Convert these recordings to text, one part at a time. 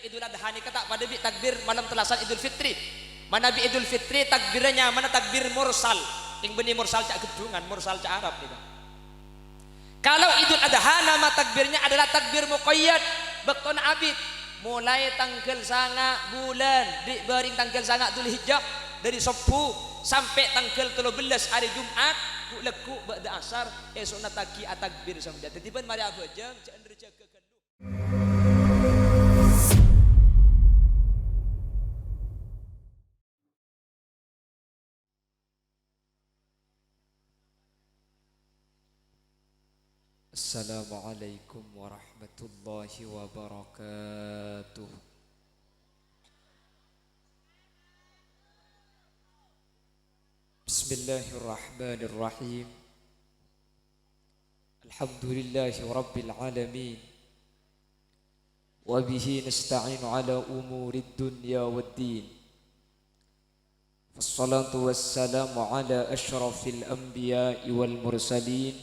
Idul Adha ni kata pada bi takbir malam telasan Idul Fitri. Mana bi Idul Fitri takbirnya mana takbir mursal. Yang benih mursal cak gedungan, mursal cak Arab nih. Kalau Idul Adha nama takbirnya adalah takbir muqayyad, bektona abid. Mulai tanggal sanga bulan dibering tanggal sanga Dzulhijjah dari subuh sampai tanggal 13 hari Jumat ku leku ba'da asar esok nataki atakbir sampai tetiban mari abajang cak nderja kekendu. Assalamualaikum warahmatullahi wabarakatuh. Bismillahirrahmanirrahim. Alhamdulillahi rabbil alamin. Wa bihi nasta'inu ala umurid dunya waddin. Wassalatu wassalamu ala asyrafil anbiya'i wal mursalin.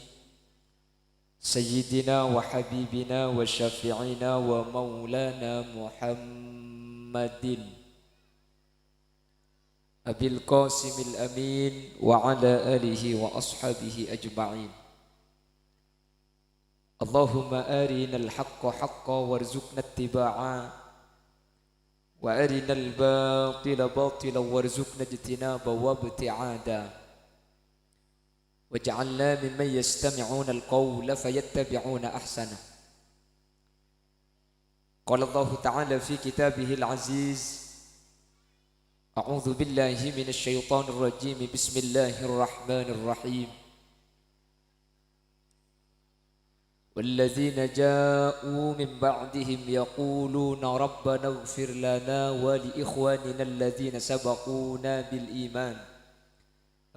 Sayyidina wa habibina wa syafi'ina wa maulana Muhammadin Abil Qasimil Amin wa ala alihi wa ashabihi ajma'in. Allahumma arinal haqqa haqqa warzuqna ittiba'a wa arinal batila batila warzuqna ijtinaba wa ibti'ada. وَاجْعَلْنَا مِمَّنْ يَسْتَمِعُونَ الْقَوْلَ فَيَتَّبِعُونَ أَحْسَنَهُ. قال الله تعالى في كتابه العزيز: أعوذ بالله من الشيطان الرجيم بسم الله الرحمن الرحيم. والذين جاءوا من بعدهم يقولون ربنا اغفر لنا ولإخواننا الذين سبقونا بالإيمان.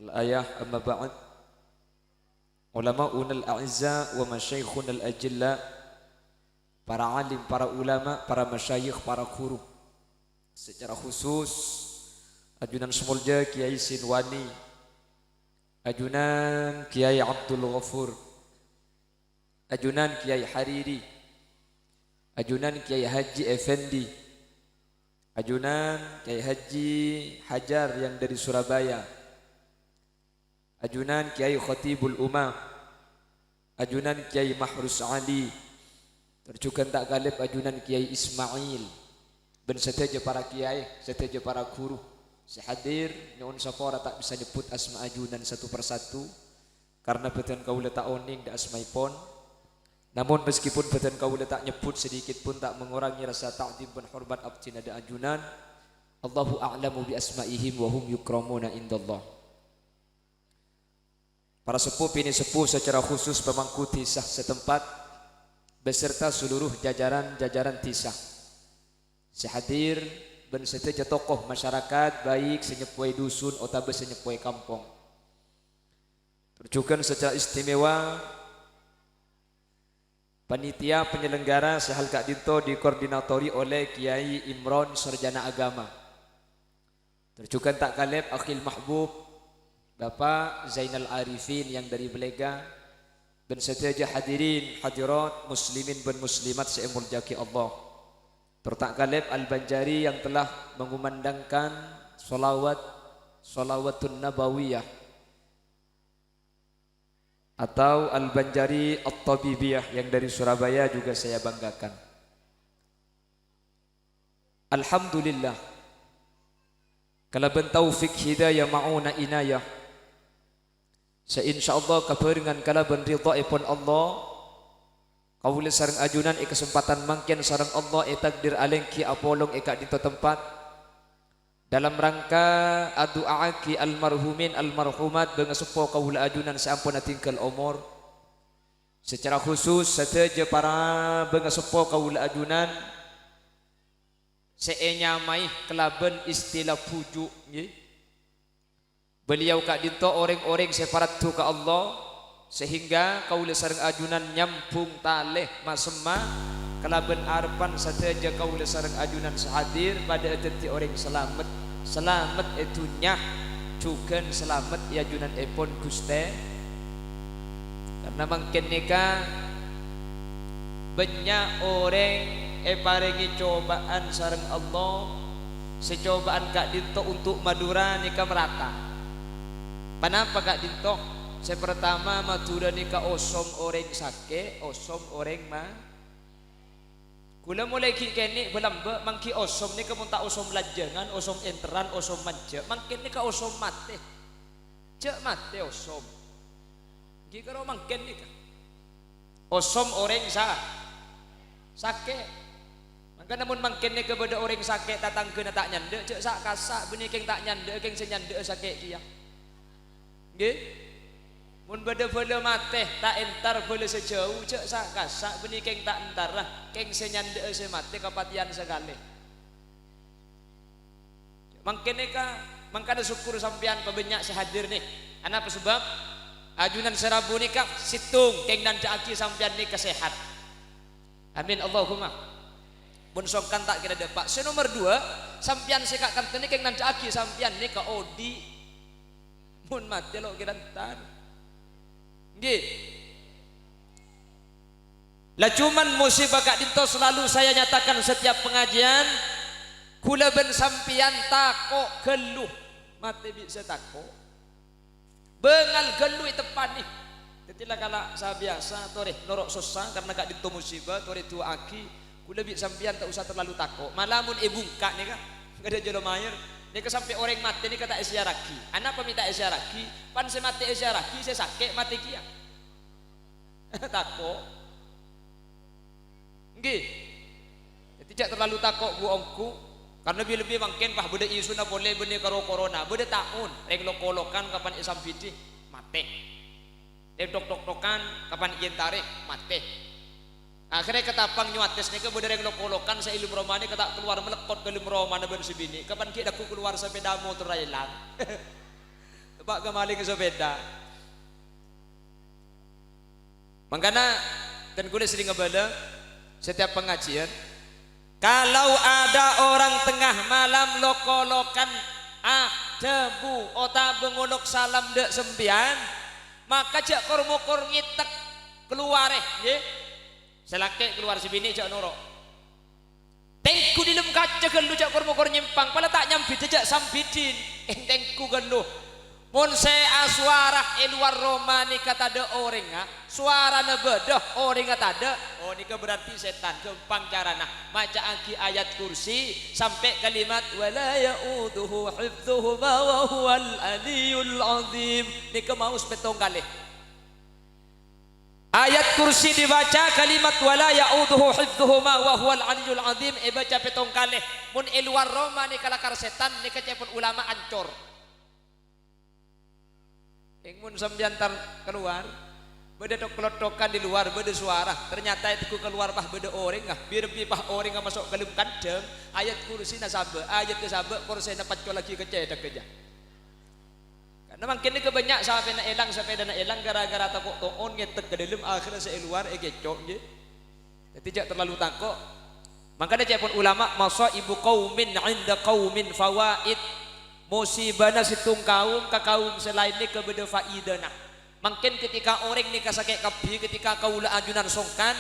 الآية. أما بعد. Ulama'unal a'izza wa masyaikhunal ajilla, para alim, para ulama, para masyayikh, para guru. Secara khusus ajunan Semulja Kiai Sinwani, ajunan Kiai Abdul Ghafur, ajunan Kiai Hariri, ajunan Kiai Haji Effendi, ajunan Kiai Haji Hajar yang dari Surabaya, ajunan Kiai Khatibul Ummah, ajunan Kiai Mahrus Ali, terjukan tak galib ajunan Kiai Ismail, dan seteja para kiai, seteja para guru sehadir. Nyuwun sapora tak bisa nyebut asma ajunan satu persatu karena beten kaula tak oning da asmaipun. Namun meskipun beten kaula tak nyebut sedikit pun tak mengurangi rasa ta'zim dan hormat abdina da ajunan. Allahu a'lamu bi asmaihim wa hum yukramuna indallah. Para sepuh ini sepuh secara khusus pemangku tisah setempat beserta seluruh jajaran tisah sehadir dan seteja tokoh masyarakat baik senyepoi dusun atau senyepoi kampung. Terjukan secara istimewa panitia penyelenggara Sehal Kak Dinto dikoordinatori oleh Kiai Imron Sarjana Agama. Terjukan tak kaleb akhil mahbub Bapak Zainal Arifin yang dari Belega, dan seteja hadirin hadirat muslimin dan muslimat seemurjaki Allah. Tertak kalib Al-Banjari yang telah mengumandangkan salawatun nabawiyah atau Al-Banjari At-Tabibiyah yang dari Surabaya juga saya banggakan. Alhamdulillah kalau bentaufik hidayah ma'una inayah seinsyaallah kabarengan kalaban ridhaipun Allah kaula sareng ajunan kesempatan mangken sareng Allah takdir alengki apolong kak dito tempat dalam rangka adu'aaki almarhumin almarhumat bengesepo kaula ajunan sampun tinggal umur. Secara khusus sateja para bengesepo kaula ajunan seenyamai kelaben istilah pujuk nggih. Beliau Kak Dinto orang-orang separat tu ke Allah sehingga kaula sareng ajunan nyampung taleh masema kelaben arpan sateja kaula sareng ajunan sehadir pada eteti orang selamat etunya cuken selamat ya ajunan epon Guste karena mangken nika banyak orang paringi cobaan sareng Allah. Secobaan Kak Dinto untuk Madura nika merata. Kenapa Kak Dinto? Saya pertama Madura nika osom orang sake, osom orang mah. Kula mulai kini belambe mangki osom nika mun tak osom lajengan, osom enteran, osom manja. Mangkin nika osom mate. Cek mate osom. Ki karo mangkin nika. Osom orang sake. Maka namun mangkin nika beda orang sake tatangkeun tak nyande cek sak kasak benih keng tak nyande keng senyande sake kieu. Nggih. Mun beda bela mate tak entar bela sejauh cek sak kasak benih keng tak entar lah keng senyande se mate kapatian sekali. Mangkin nika mangkana syukur sampean pebenyak sehadir nih. Apa sebab ajunan serabu nikah situng keng nandaaki sampean nika sehat. Amin Allahumma. Pun songkan tak kira depak. Nomor 2 sampian sekak kantene keng nandaaki sampian nika odi. Mun mati lo kira entar. Nggih. Lah cuman musibah Kak Dinto selalu saya nyatakan setiap pengajian kula ben sampian takok geluh. Mati bisa takok. Bengal geluh tepan nih. Tetilah kala saya biasa tore norok susah karena Kak Dinto musibah tore tua aki. Kula bi sampean tak usah terlalu takut. Malamun bungka nika enggak ada jolo mayer. Nika sampai orang mati nika tak isyaraki. Anak minta isyaraki, pan se mati isyaraki se sakit mati kia. Takut. Nggih. Tidak terlalu takut bu ongku karena lebih mungkin pah beda isu na boleh benih karo corona. Beda tahun rek lokolokan kapan isam piti mati. Dok-dok-dokan kapan ieu tarik mati. Akhirnya ketapang nyuates nih ke bodoreng lokolokan saya ilmu romani kata keluar melekot ke ilmu romani ben sebini kapan kita aku keluar sepeda motor hilang tepak kemaling sepeda makanya dan gue sering ngebala setiap pengajian kalau ada orang tengah malam lokolokan debu otak bengolok salam dek sembian maka jak kormokor ngitek keluar nggih selake keluar sebini jak norok tengku di lem kaca gelu jak kormokor nyimpang pala tak nyambi jak sambidin tengku gelu mun saya suara luar romani kata ada orang suara nebedah orang kata ada oh ini berarti setan gempang carana maca aki ayat kursi sampai kalimat wala yauduhu hifdzuhuma wa huwal aliyul azim nika mau sepetong kali ayat kursi dibaca kalimat wala yauduhu hifdzuhuma wa huwal aliyul azim baca petong kali mun luar romani kalakar setan nika cepet ulama ancor mun sambian tar keluar beda tok-tokan di luar beda suara ternyata itu keluar pah beda orang biar pah orang masuk ke dalam kandang ayat kursi na sabe ayat ke sabe kursi na pacco lagi kecedak keja karena makin ini kebanyak sampai na elang gara-gara takut toon ngetek ke dalam akhirnya saya luar kecok je tidak terlalu takut makanya cepon ulama masa ibu qaumin inda qaumin fawaid musibana situng kaum ka kaum selain ni kebeda faidana mungkin ketika orang ni kasake kabi ketika kaula ajunan songkan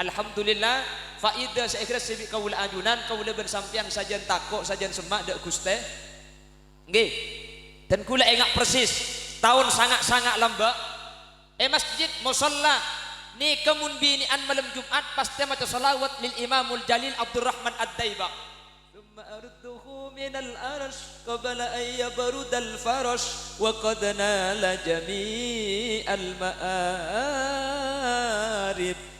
alhamdulillah faidah saya kira sebi kaula ajunan kaula bersampian sajan takok sajan semak dak guste nggih dan kula ingat persis tahun sangat-sangat lamba masjid musalla ni kemun binian malam Jumat pasti maca salawat lil Imamul Jalil Abdurrahman Ad-Daibak أرده من الأرش قبل أن يبرد الفرش وقد نال جميع المآرب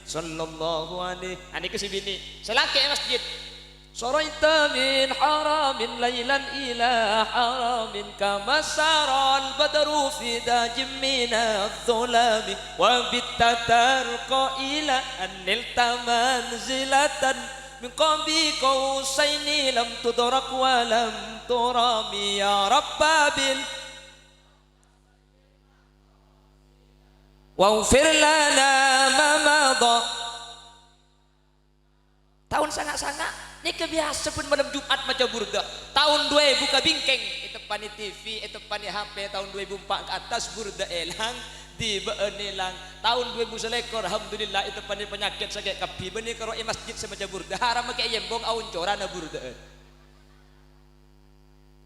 صلى الله عليه أنا كسبيني سلاك يا مسجد صريت من حرام ليلا إلى حرام كما سار البدر في داج من الظلام وبت ترقى إلى أن نلت منزلة من قاب قوسين لم تدرك ولم ترام يا رب واغفر لنا ما مضى tahun sangat-sangat ini kebiasa pun malam Jumat macam burda tahun 2000 buka bingkeng itu pani TV itu pani HP tahun 2004 ke atas burda elang tiba enilang tahun 2000 selekor alhamdulillah itu penyakit sakit kapi beni karo masjid semaja burda haram make yembong aun corana burda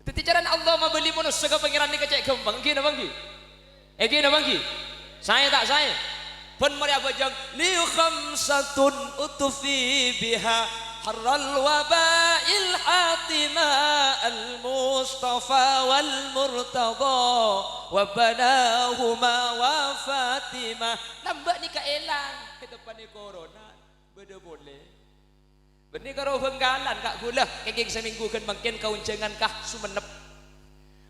titi jaran Allah mabeli manusia ke pangeran ni kecek kembang gina banggi gina banggi saya tak saya pun mari abajang li khamsatun utufi biha harral wabail hatima al mustafa wal murtada wa banahuma wa fatima nambah ni kaelang ke depan ni corona beda boleh benih karo benggalan kak gula kenging seminggu kan mungkin kauncengan kah sumenep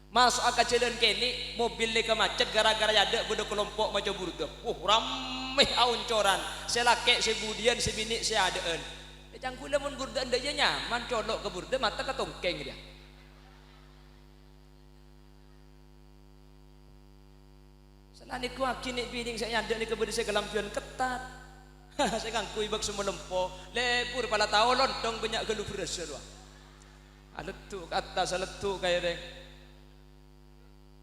masuk akak jalan kini mobil ni kemacet gara-gara ada beda kelompok macam burda ramai auncoran selakek sebudian sebini seadaan cangkula mun burda ndaya nyaman colok ke burda mata ke tongkeng dia selani ku akini bining saya ada ni kebudi saya kelampian ketat saya ngangkui bak semua lempo lebur pala tahu lontong banyak gelu beras doa aletu atas aletu kayak deng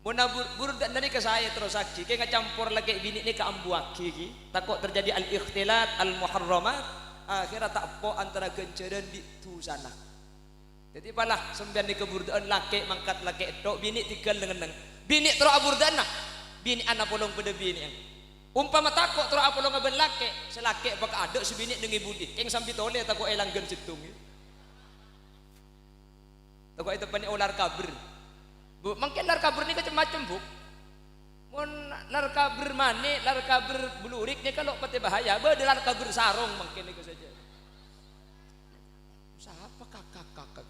mun burda ndani ke saya terus aki kayak ngacampur lagi bini ni ke ambu aki takut terjadi al ikhtilat al muharramat akhirnya tak po antara genceran di tu sana jadi palah sembilan di keburdaan laki mangkat laki itu bini tinggal dengan bini terus aburdaan nah bini anak polong pada bini yang umpama takut terus apolong ngaben laki selaki bak ada sebini dengan budi yang sambil tole takut elang gen situng takut itu pani ular kabur bu mungkin lar kabur ni macam-macam bu mun lar kabur mane lar kabur bulurik ni kalau pati bahaya bade lar kabur sarong mungkin itu saja siapa kakak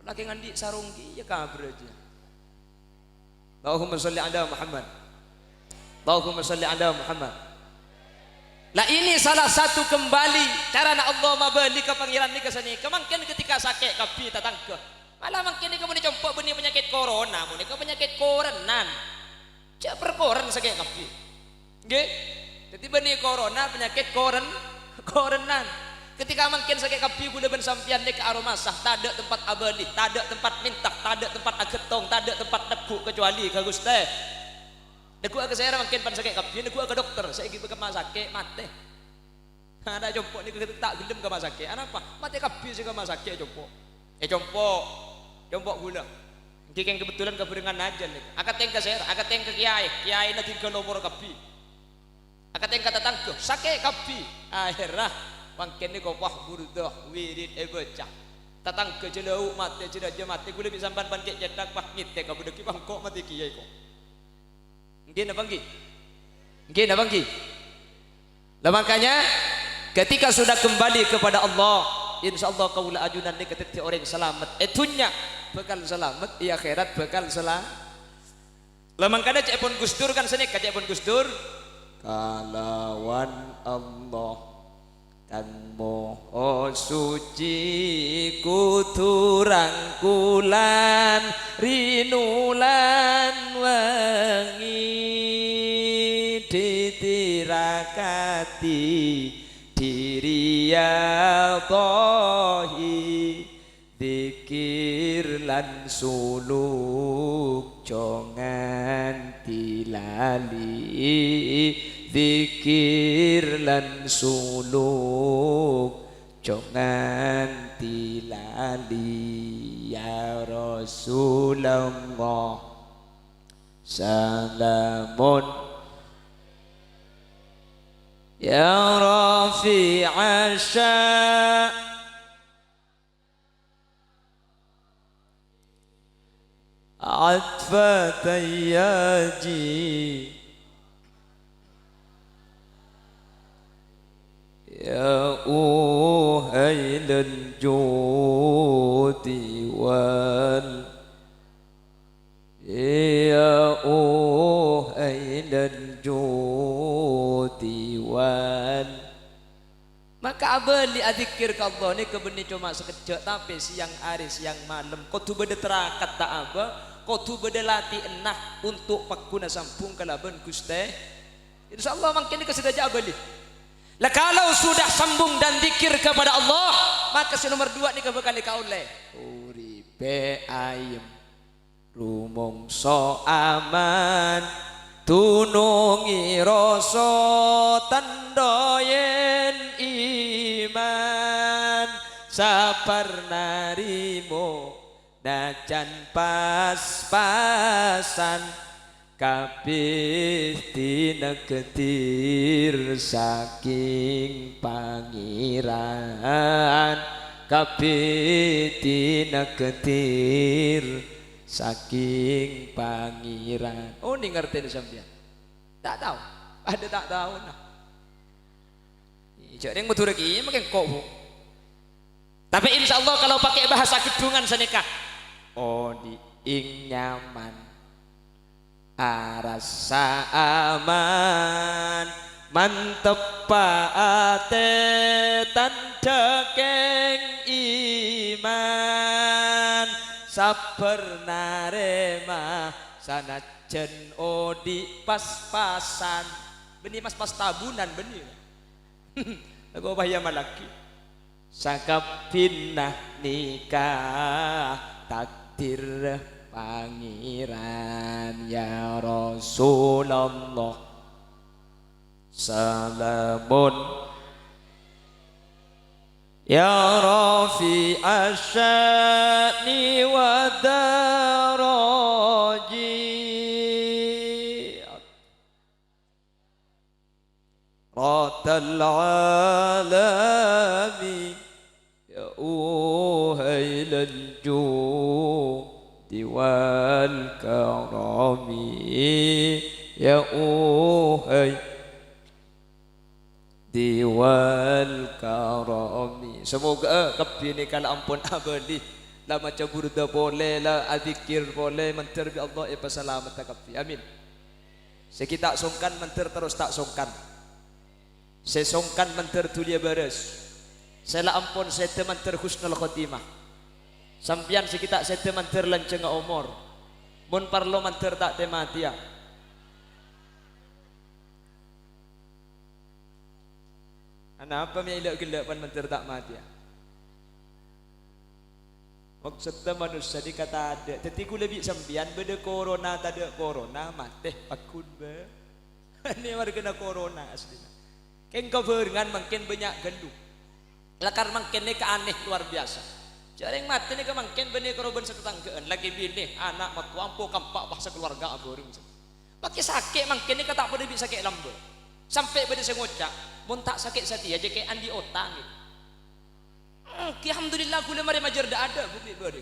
lagi ngandi sarung ki ya kabur aja Allahumma sholli ala Muhammad Allahumma sholli ala Muhammad lah ini salah satu kembali cara nak Allah mabali ke pangeran ni ke sini kemangkin ketika sakit kapi tatangke malah mungkin kamu ni compok benih penyakit corona, muni kau penyakit korenan, cak perkoren sakit kapi, ge, jadi benih corona penyakit korenan. Ketika mungkin sakit kapi guna bensampian ni ke aromasa, tak ada tempat abadi, tak ada tempat mintak, tak ada tempat agetong, tak ada tempat deku kecuali ke Gusti. Deku ke saya mungkin pan sakit kapi, deku ke dokter, saya pergi ke rumah sakit mati. Ada compok ni tak gelem ke rumah sakit, apa? Mati kapi sih ke rumah sakit compok. Jompok gula. Kikeng kebetulan keberengan aja nih. Akat yang ke saya, akat yang ke kiai nanti ke nomor kapi. Akat yang kata tangke, sakit kapi. Akhirnya, mungkin ni kopah burdah, wirid baca. Tatang ke jelau mati, jedaja mati. Gula bisa sampan pankek cetak pak ngite kabu deki bangkok mati kiai kok. Mungkin apa lagi? Mungkin apa lagi? Lah makanya, ketika sudah kembali kepada Allah. Insyaallah kaula ajunan ni ketika orang selamat etunya bakal selamat di akhirat bakal selamat lamang kada cek pun Gusdur kan seni cek pun Gusdur kalawan Allah kang moho suci kuturang kulan rinulan wengi ditirakati diri ya tohi dikir lan suluk jongan tilali dikir lan suluk jongan tilali ya Rasulullah salamun ya rafi'a sya' atfa tayyaji ya uhailal judi wal ya uhailal judi wal maka abali adzikir ka Allah ni kebeni cuma sekejap tapi siang hari siang malam kudu bede terakat tak apa kudu bede latih enah untuk pakuna sampung kalaban Gusti insyaallah mungkin kesedaja abali lah kalau sudah sambung dan zikir kepada Allah maka si nomor 2 ni bakal dikauleh uripe ayem rumongso aman tunungi rasa tandha yen iman sabar narimo najan pas-pasan kabeh dinegetir saking pangeran kabeh dinegetir saking pangeran. Oh ini ngerti sampean? Tak tahu. Ada tak tahu nah. Jadi yang betul lagi makin kok. Tapi insya Allah kalau pakai bahasa kedungan senikah. Oh di ing nyaman. Arasa aman mantep paate tanda keng iman sabar narema sanajan odi pas-pasan benih pas-pas tabunan benih aku bahaya malaki sakap pinah nikah takdir pangeran ya Rasulullah salamun ya Rafi asyani wa daraji ratal alami ya uhailal wal karami ya uhai diwal karami. Semoga kebini kalau ampun abadi lah macam burda boleh lah adzikir boleh mentir bi Allah ipa selamat kabeh amin. Sekita songkan mentir terus tak songkan sesongkan mentir tulia bares sela ampun sete mentir husnul khotimah sampian sekita sete mantir lanceng umur mun parlo mantir tak tematia ana apa mi ilak gelapan mantir tak mati ya maksudnya manusia dikata ada tetiku lebih sampian beda corona tak ada corona mati pakun be ini warga kena corona aslinya keng keberingan makin banyak gendut lakar makin ini keaneh luar biasa. Jarang mati ni kemangkin benih korban setanggaan lagi bini anak matu ampu kampak bahasa keluarga aborung. Pakai sakit mangkin ni kata pada bisa sakit lambung. Sampai pada saya ngocak, mun tak sakit setia aja kayak andi otang. Alhamdulillah gula mari majar dah ada bukti beri.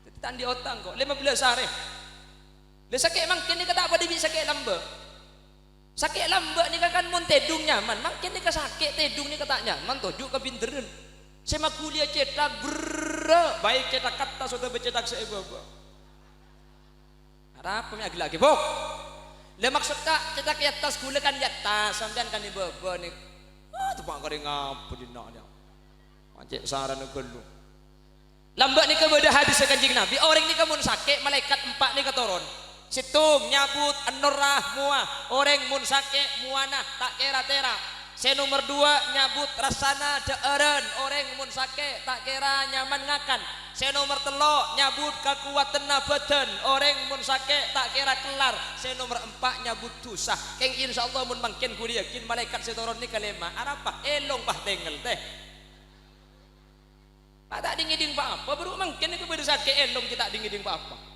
Tapi andi otang kok 15 hari. Le sakit mangkin ni kata pada bisa sakit lambung. Sakit lambung ni kan mun tedung nyaman, mangkin ni sakit tedung ni kata nyaman tujuk ke binteran. Saya kuliah cetak baik cetak kata sudah bercetak seebaba. Ada apa mi lagi bok? Le maksud kak cetak atas kuliah kan atas sampean kan di baba nih. Ah tu pak kering apa di nak dia. Macam saran gelu. Lambat ni kepada hadis kanjeng Nabi orang ni kamun sakit malaikat 4 ni keturun. Situng nyabut an-nurrah muah orang mun sakit muanah tak kera-tera. Saya nomor 2 nyabut rasana deeren orang mun sakit tak kira nyaman ngakan. Saya nomor 3 nyabut kekuatan badan orang mun sakit tak kira kelar. Saya nomor 4 nyabut dosa. Keng insyaallah mun mangkin ku yakin malaikat setoron ni kalema arapa elong pah tengel teh. Tak dingiding pa apa baru mangkin ku beda sakit elong kita dingiding pa apa.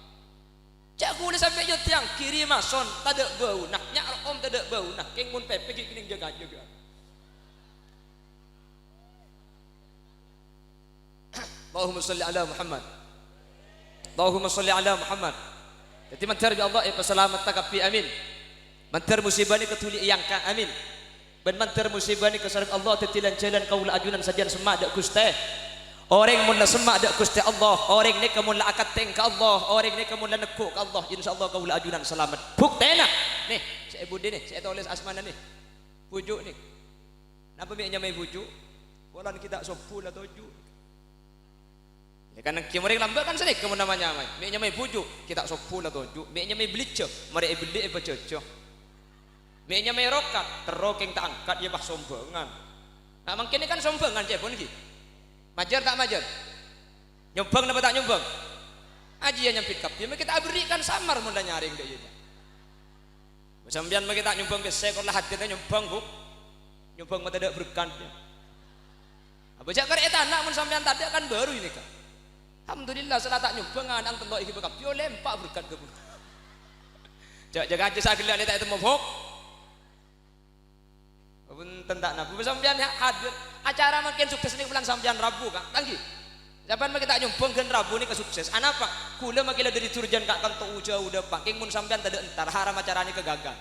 Cak kulit sampai yo tiang kiri mason tak ada bau nah nyak om tak ada bau nah keng mun pepe gini jaga. Allahumma salli ala Muhammad. Allahumma salli ala Muhammad. Jadi mantar bi Allah selamat takapi amin. Mantar musibah ni ketuli iyangka amin. Ben mantar musibah ni kesarap Allah tetilan jalan kaula ajunan sajian semak dak Gusti. Orang mun la semak dak Gusti Allah, orang ni kamun la akad teng ka Allah, orang ni kamun la nekuk ka Allah, insyaallah kaula ajunan selamat. Buktena. Nih, saya budi nih, saya tulis asmana nih. Pujuk nih. Napa mi nyamai pujuk? Walan kita sopu la tuju. Ya kan kemarin lambat kan sedek kamu namanya mai. Meknya mai bujuk kita sopu lah tuju. Meknya mai belice, mari beli apa cocok. Meknya mai rokat, terokeng tak angkat dia bah sombongan. Nah mungkin ini kan sombongan je pun lagi. Majar tak majar? Nyombang apa tak nyombang? Aji yang nyampit kap dia kita berikan samar mun nyaring dia. Sampeyan maki tak nyumbang ke sekor lah hati nyumbang bu. Nyumbang mata dak berkatnya. Apa jak karek tanah mun sampeyan tadi kan baru ini kan. Alhamdulillah setelah tak nyumbang anak tentok iki bekap yo lempak berkat ke bu. Jaga aja sagel lek tak temu bok. Punten tak nabu sampeyan hadir acara makin sukses ning bulan sampeyan Rabu Kak. Tanggi. Sampeyan maki tak nyumbang gen Rabu ni kesukses. Anapa? Kula maki dari turjan Kak kan tok uja udah paking mun sampeyan tadi entar haram acarane kegagal.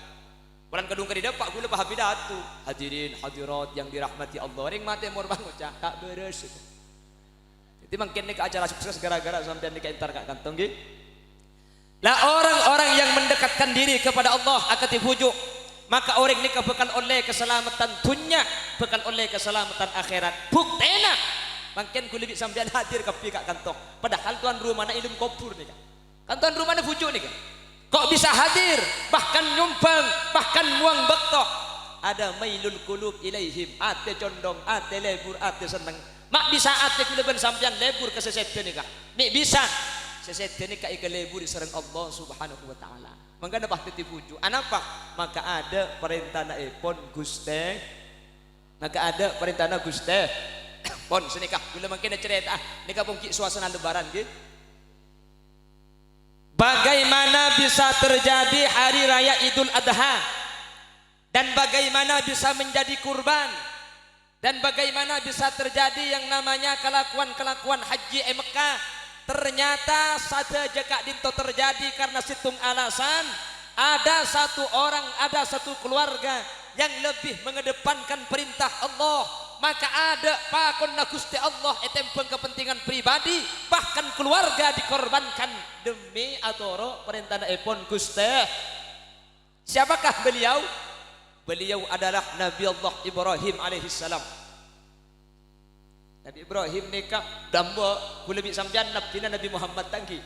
Bulan kedung ke depak kula bah pidato. Hadirin hadirat yang dirahmati Allah. Ring mate mur bang ucap tak beres. Jadi mungkin ni ke acara sukses gara-gara sampeyan ni entar Kak kantong nggih. Lah orang-orang yang mendekatkan diri kepada Allah akan dibujuk, maka orang ni bekal oleh keselamatan dunia, bekal oleh keselamatan akhirat. Buktena mungkin ku lebih sampean hadir ke pihak kantong. Padahal tuan rumah na ilmu kubur ni kan. Kan tuan rumah na bujuk ni kan. Kok bisa hadir, bahkan nyumbang, bahkan muang bektok. Ada mailul qulub ilaihim, ate condong, ate lebur, ate seneng. Mak bisa ate ku leben sampean lebur ke sesete ni kan. Nik bisa sesete ni ka ika lebur sareng Allah Subhanahu wa taala. Mangga dapat dipuju. Anapa? Maka ada perintah na epon Guste. Maka ada perintah na Guste. Pon senikah kula mangkene cerita nikah pun suasana lebaran nggih. Bagaimana bisa terjadi hari raya Idul Adha dan bagaimana bisa menjadi kurban dan bagaimana bisa terjadi yang namanya kelakuan-kelakuan haji Mekah. Ternyata saja Kak Dinto terjadi karena situng alasan ada satu orang, ada satu keluarga yang lebih mengedepankan perintah Allah, maka ada pakon na Gusti Allah etempeng kepentingan pribadi, bahkan keluarga dikorbankan demi atoro perintah epon Gusti. Siapakah beliau? Beliau adalah Nabi Allah Ibrahim alaihissalam. Nabi Ibrahim nikah dambo kula bi sampean Nabi Muhammad tangki.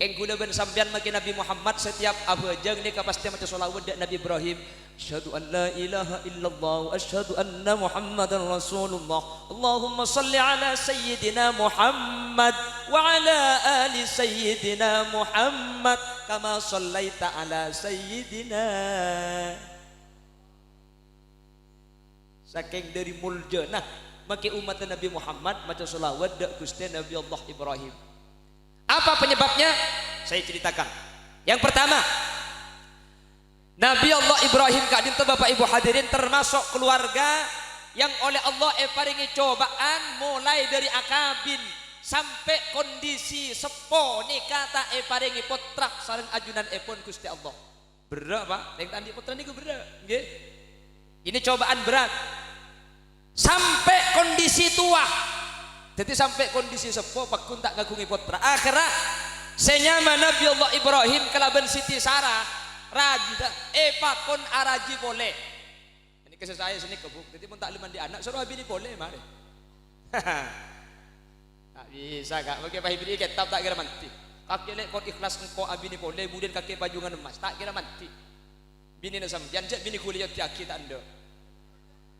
Keng kula ben sampean maki Nabi Muhammad setiap abajang nikah pasti maca sholawat Nabi Ibrahim. Asyhadu an la ilaha illallah wa asyhadu anna Muhammadar Rasulullah. Allahumma salli ala sayyidina Muhammad wa ala ali sayyidina Muhammad kama sallaita ala sayyidina. Saking dari muljana maki umat Nabi Muhammad maca sholawat dak Gusti Nabi Allah Ibrahim. Apa penyebabnya? Saya ceritakan. Yang pertama, Nabi Allah Ibrahim Kak Dinto Bapak Ibu hadirin termasuk keluarga yang oleh Allah paringi cobaan mulai dari akabin sampai kondisi sepo nikah tak paringi potrak sareng ajunan epon Gusti Allah. Berat Pak, yang tadi putra niku berat nggih. Ini cobaan berat. Sampai kondisi tua, jadi sampai kondisi sepuh pakun tak ngagungi putra. Akhirnya senyama Nabi Allah Ibrahim kelaban Siti Sarah raja pakun araji boleh. Ini kisah saya sini kebuk. Jadi pun tak liman di anak suruh abini boleh mari. Tak bisa Kak. Bagi Pak Ibni kitab tak kira mati. Kaki lek kau ikhlas engkau abini boleh. Kemudian kaki pajungan emas tak kira mati. Bini nasam janjak bini kuliah tiaki tak anda.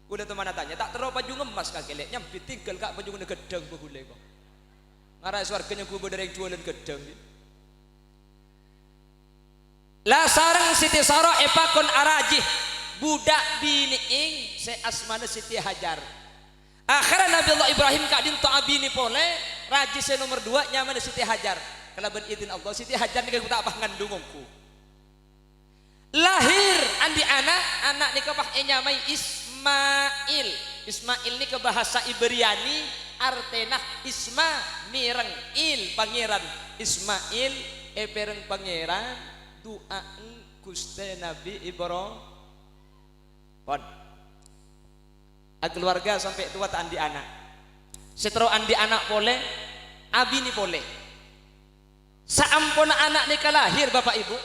Udah teman tanya tak terlalu pajung emas kaki lek nyampi tinggal Kak pajungan gedang begule kok. Ngarai swarganya kubur dari yang jualan gedang. Lah sarang Siti Sarah epakon arajih budak bini ing se asmana Siti Hajar. Akhirnya Nabi Allah Ibrahim Kak Dinto abini pole raji se nomor 2 nyaman Siti Hajar. Kalaban izin Allah Siti Hajar ni tak apa ngandungku. Lahir andi anak ni kapah nyamai Ismail. Ismail ni ke bahasa Ibriani artenah Isma mireng il pangeran. Ismail pereng pangeran doa Gusti Nabi Ibrahim. Pon. Keluarga sampai tua tak andi anak. Setero andi anak boleh, abi ni boleh. Saampun anak ni kalahir Bapak Ibu.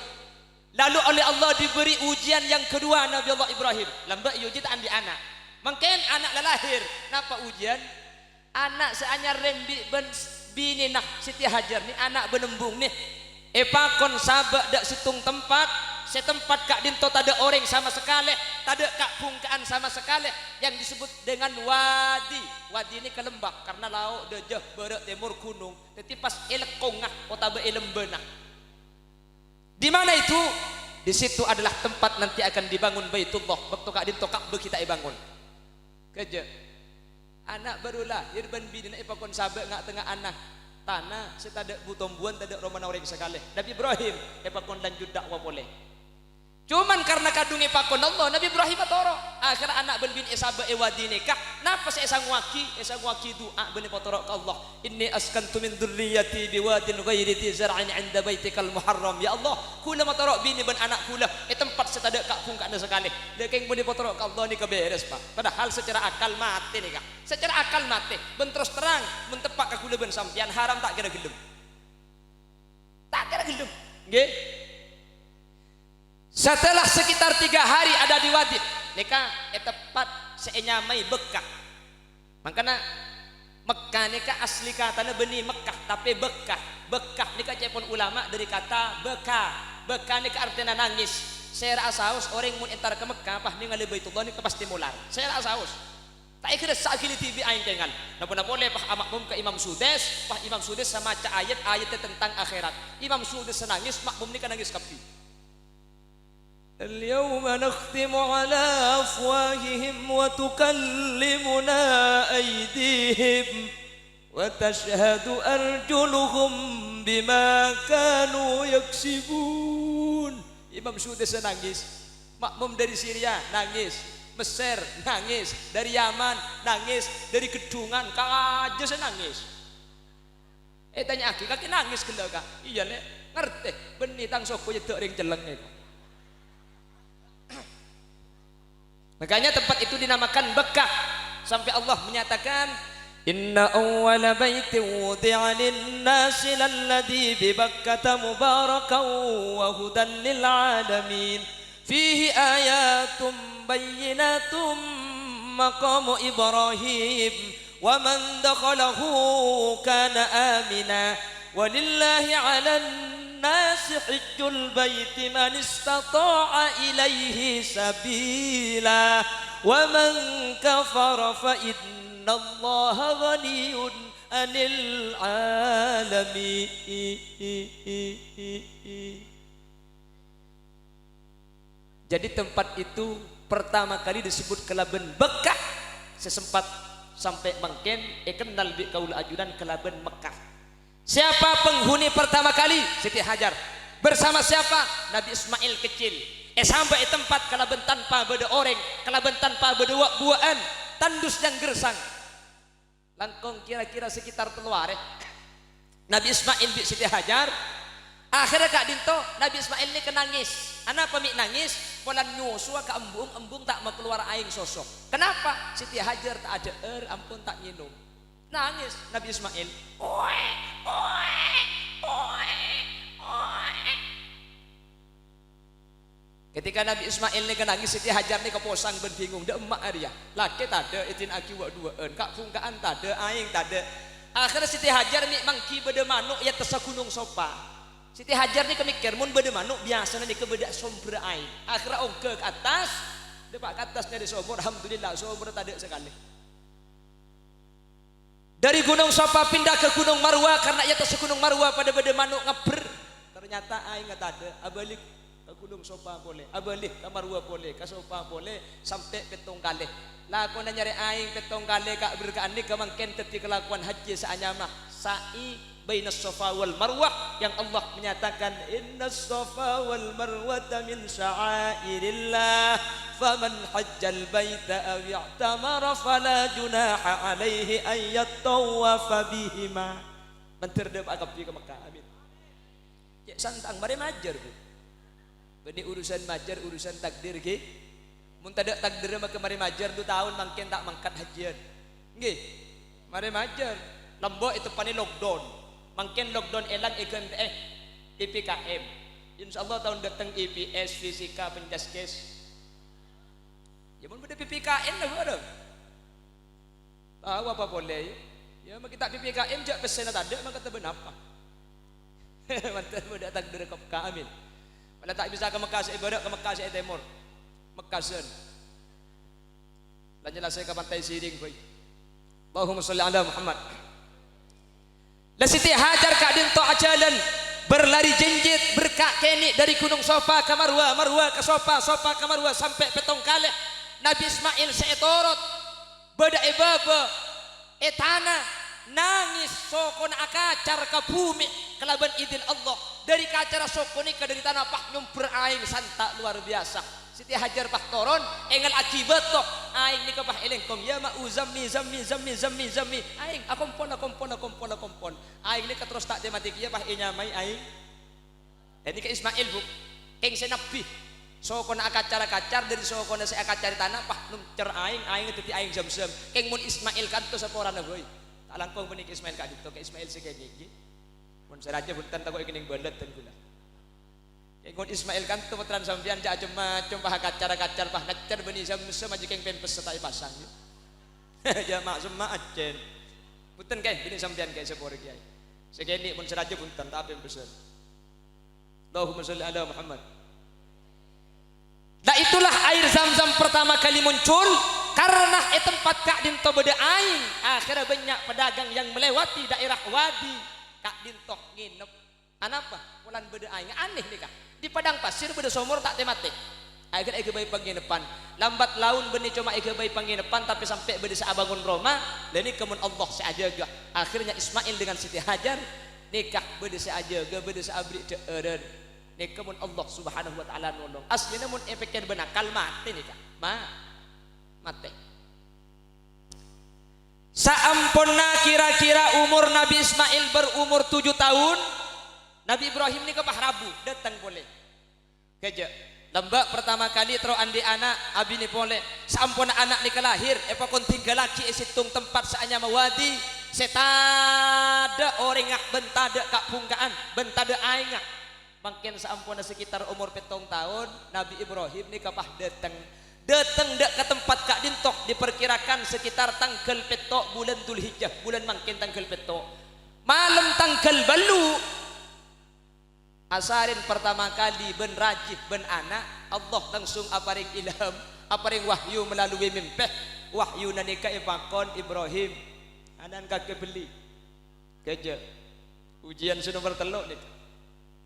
Lalu oleh Allah diberi ujian yang kedua Nabi Allah Ibrahim. Lambat uji tak andi anak. Mungkin anak lahir. Napa ujian? Anak seanyar rembi ben bini nah Siti Hajar ni anak benembung nih. Epakon sabak dak situng tempat. Setempat Kak Dinto tak ada orang sama sekali, tak ada Kak Pungkaan sama sekali yang disebut dengan wadi. Wadi ini ke lembah karena laut dejah barat timur gunung. Tapi pas elek kongah otabe elembenah. Di mana itu? Di situ adalah tempat nanti akan dibangun Baitullah. Waktu Kak Dinto Ka'bah kita bangun. Kerja. Anak baru lahir ban bini nak ipakon sabe ngak tengah anak tanah setada butombuan tada romana orang sekali. Nabi Ibrahim ipakon lanjut dakwah boleh. Cuman karena kadung ipakon Allah Nabi Ibrahim atoro. Akhir anak ban bini sabe wadi nikah. Napa saya sangwaki doa ban potoro ke Allah. Inni askantu min dzurriyyati biwadin ghairi dzi zar'in 'inda baitikal muharram. Ya Allah, kula matoro bini ban anak kula tempat setada kak pung kana sekali. Dekeng ban potoro ke Allah ni keberes Pak. Padahal secara akal mati nih Kak. Secara akal mati ben terus terang mentepak ka kula ben sampean haram tak kira gelem. Tak kira gelem. Nggih. Setelah sekitar 3 hari ada di wadi nikah tepat seenyamai Bekah. Makanya Mekah nikah asli katanya benih Mekah tapi Bekah. Bekah nikah cepon ulama dari kata Bekah. Bekah nikah artinya nangis. Saya rasa haus orang mun entar ke Mekah pah ningali Baitullah nikah pasti mular. Saya rasa haus. Tak kira sakili TV aing dengan. Napa boleh pah makmum ke Imam Sudes, pah Imam Sudes sama ca ayat-ayatnya tentang akhirat. Imam Sudes nangis, makmum nikah nangis kapi. اليوم نختم على أفواههم وتكلمنا أيديهم وتشهد أرجلهم بما كانوا يكسبون. Imam Sudes nangis, makmum dari Syria nangis, Mesir nangis, dari Yaman nangis, dari Kedungan kaja nangis. Tanya aki kaki nangis kendal Kak. Iya nek ngerti benih tang soko yedok ring jeleng itu. Makanya tempat itu dinamakan Bekah sampai Allah menyatakan inna awwala baitin wudi'a lin-nasi lalladzi bi Bakkah mubarakan wa hudan lil alamin fihi ayatum bayyinatum maqamu Ibrahim wa man dakhalahu kana amina walillahi 'alan الناس حج البيت من استطاع إليه سبيلا ومن كفر فإن الله غني عن العالمين. Jadi tempat itu pertama kali disebut kelaben Bekah sesempat sampai mangken kenal bi kaul ajudan kelaben Mekah. Siapa penghuni pertama kali? Siti Hajar. Bersama siapa? Nabi Ismail kecil. Sampai tempat kalaben tanpa beda oreng, kalaben tanpa beda buaan, tandus dan gersang. Langkong kira-kira sekitar teluare. Nabi Ismail bi Siti Hajar. Akhirnya Kak Dinto, Nabi Ismail ini kenangis. Anak pemik nangis, polan nyusua ke embung tak mau keluar aing sosok. Kenapa? Siti Hajar tak ada ampun tak minum. Nangis Nabi Ismail. Ketika Nabi Ismail ni nangis Siti Hajar ni keposang ben bingung dak emak dia. Laki tak ada itin aki wa duaan, kak pungkaan tak ada, aing tak ada. Akhirnya Siti Hajar ni mangki beda manuk ya tesa gunung sopa. Siti Hajar ni kemikir mun beda manuk biasanya ni kebedak sumber air. Akhirnya ongke ke atas, depak ke atasnya di sumur, alhamdulillah sumur tak ada sekali. Dari Gunung Sopa pindah ke Gunung Marwa karena ia atas Gunung Marwa pada beda manuk ngeber. Ternyata aing nggak ada. Abalik ke Gunung Sopa boleh, abalik ke Marwa boleh, ke Sopa boleh sampai petong kali. Lah aku nyari aing petong kali kak berkani kemangken teti kelakuan haji seanyamah sa'i bainas Sofa wal Marwah yang Allah menyatakan innas Sofa wal Marwata min sya'airillah faman hajjal baita aw i'tamara fala junaha alaihi an yattawafa bihima. Menterdep agap ke Mekah. Amin. Ya santang mari majar Bu. Bani urusan majar urusan takdir ge. Mun tadak takdir maka mari majar 2 tahun mangken tak mangkat hajian. Nggih. Mari majar. Lombok itu pani lockdown. Mungkin lockdown elang ikan PPKM. Insyaallah tahun datang IPS fisika penjaskes. Ya mun beda PPKM lah ada. Tahu apa boleh? Ya mak kita PPKM jak pesen tak ada maka teben apa. Mantap budak takdir ke Mekah amin. Kalau tak bisa ke Mekah ibadah ke Mekah Timur. Mekasen. Lanjutlah saya ke pantai Siring boy. Allahumma sholli ala Muhammad. La Siti Hajar Kak Dinto ajalan berlari jenjit berkak kenik dari gunung Sofa ke Marwah, Marwah ke Sofa, Sofa ke Marwah sampai petong kali Nabi Ismail seetorot beda ebaba etana nangis sokon akacar ke bumi kelaban idin Allah dari kacara sokonika dari tanah pah nyumper aing santa luar biasa Siti Hajar pah toron engel akibat toh aing nika pah elengkong ya ma uzammi zammi aing akompon aing nika terus tak tematik ya pah inyamai aing ini ke Ismail bu keng senabi sokon akacara kacar dari sokon se akacar tanah pah numcer aing teti aing zam keng mun Ismail kanto saporana boy tak langkong benik Ismail kadito ke Ismail sekene iki mun seraja buntan takok kening bandet ten kula keng Ismail kan tu puteran sampean jak macam pah kacar pah kacar beni sam aja keng pempes setai pasang ya mak semma acen punten keng beni sampean keng sepore kiai sekene mun seraja buntan tak pempes Allahumma sholli ala Muhammad. Nah itulah air zam-zam pertama kali muncul karena tempat Kak Dinto beda aing akhirnya banyak pedagang yang melewati daerah wadi Kak Dinto nginep anapa bulan beda aing aneh nih Kak di padang pasir beda somor tak temate akhirnya ege bayi pangginepan lambat laun benih cuma ege bayi pangginepan tapi sampai beda seabangun Roma dan ini kemun Allah seajaga akhirnya Ismail dengan Siti Hajar nikah beda seajaga beda seabri deeren nih kemun Allah subhanahu wa ta'ala nolong aslinya mun efeknya benakal mati nih Kak mati saamponna kira-kira umur Nabi Ismail berumur 7 tahun Nabi Ibrahim nih kepah rabu datang boleh keja lembak pertama kali terus andi anak abi ni boleh saamponna anak ni kelahir epa kon tinggal laki esitung tempat saanya mawadi setada orangak bentada kak pungkaan bentada aingak makin saampuna sekitar umur 7 tahun Nabi Ibrahim nih kapah datang dak ke tempat Kak Dintok diperkirakan sekitar tanggal petok bulan Dzulhijjah bulan makin tanggal petok malam tanggal balu asarin pertama kali ben rajib ben anak Allah langsung aparing ilham aparing wahyu melalui mimpi wahyu nanika ipakon Ibrahim anan kakek beli keje ujian nomor 3 nih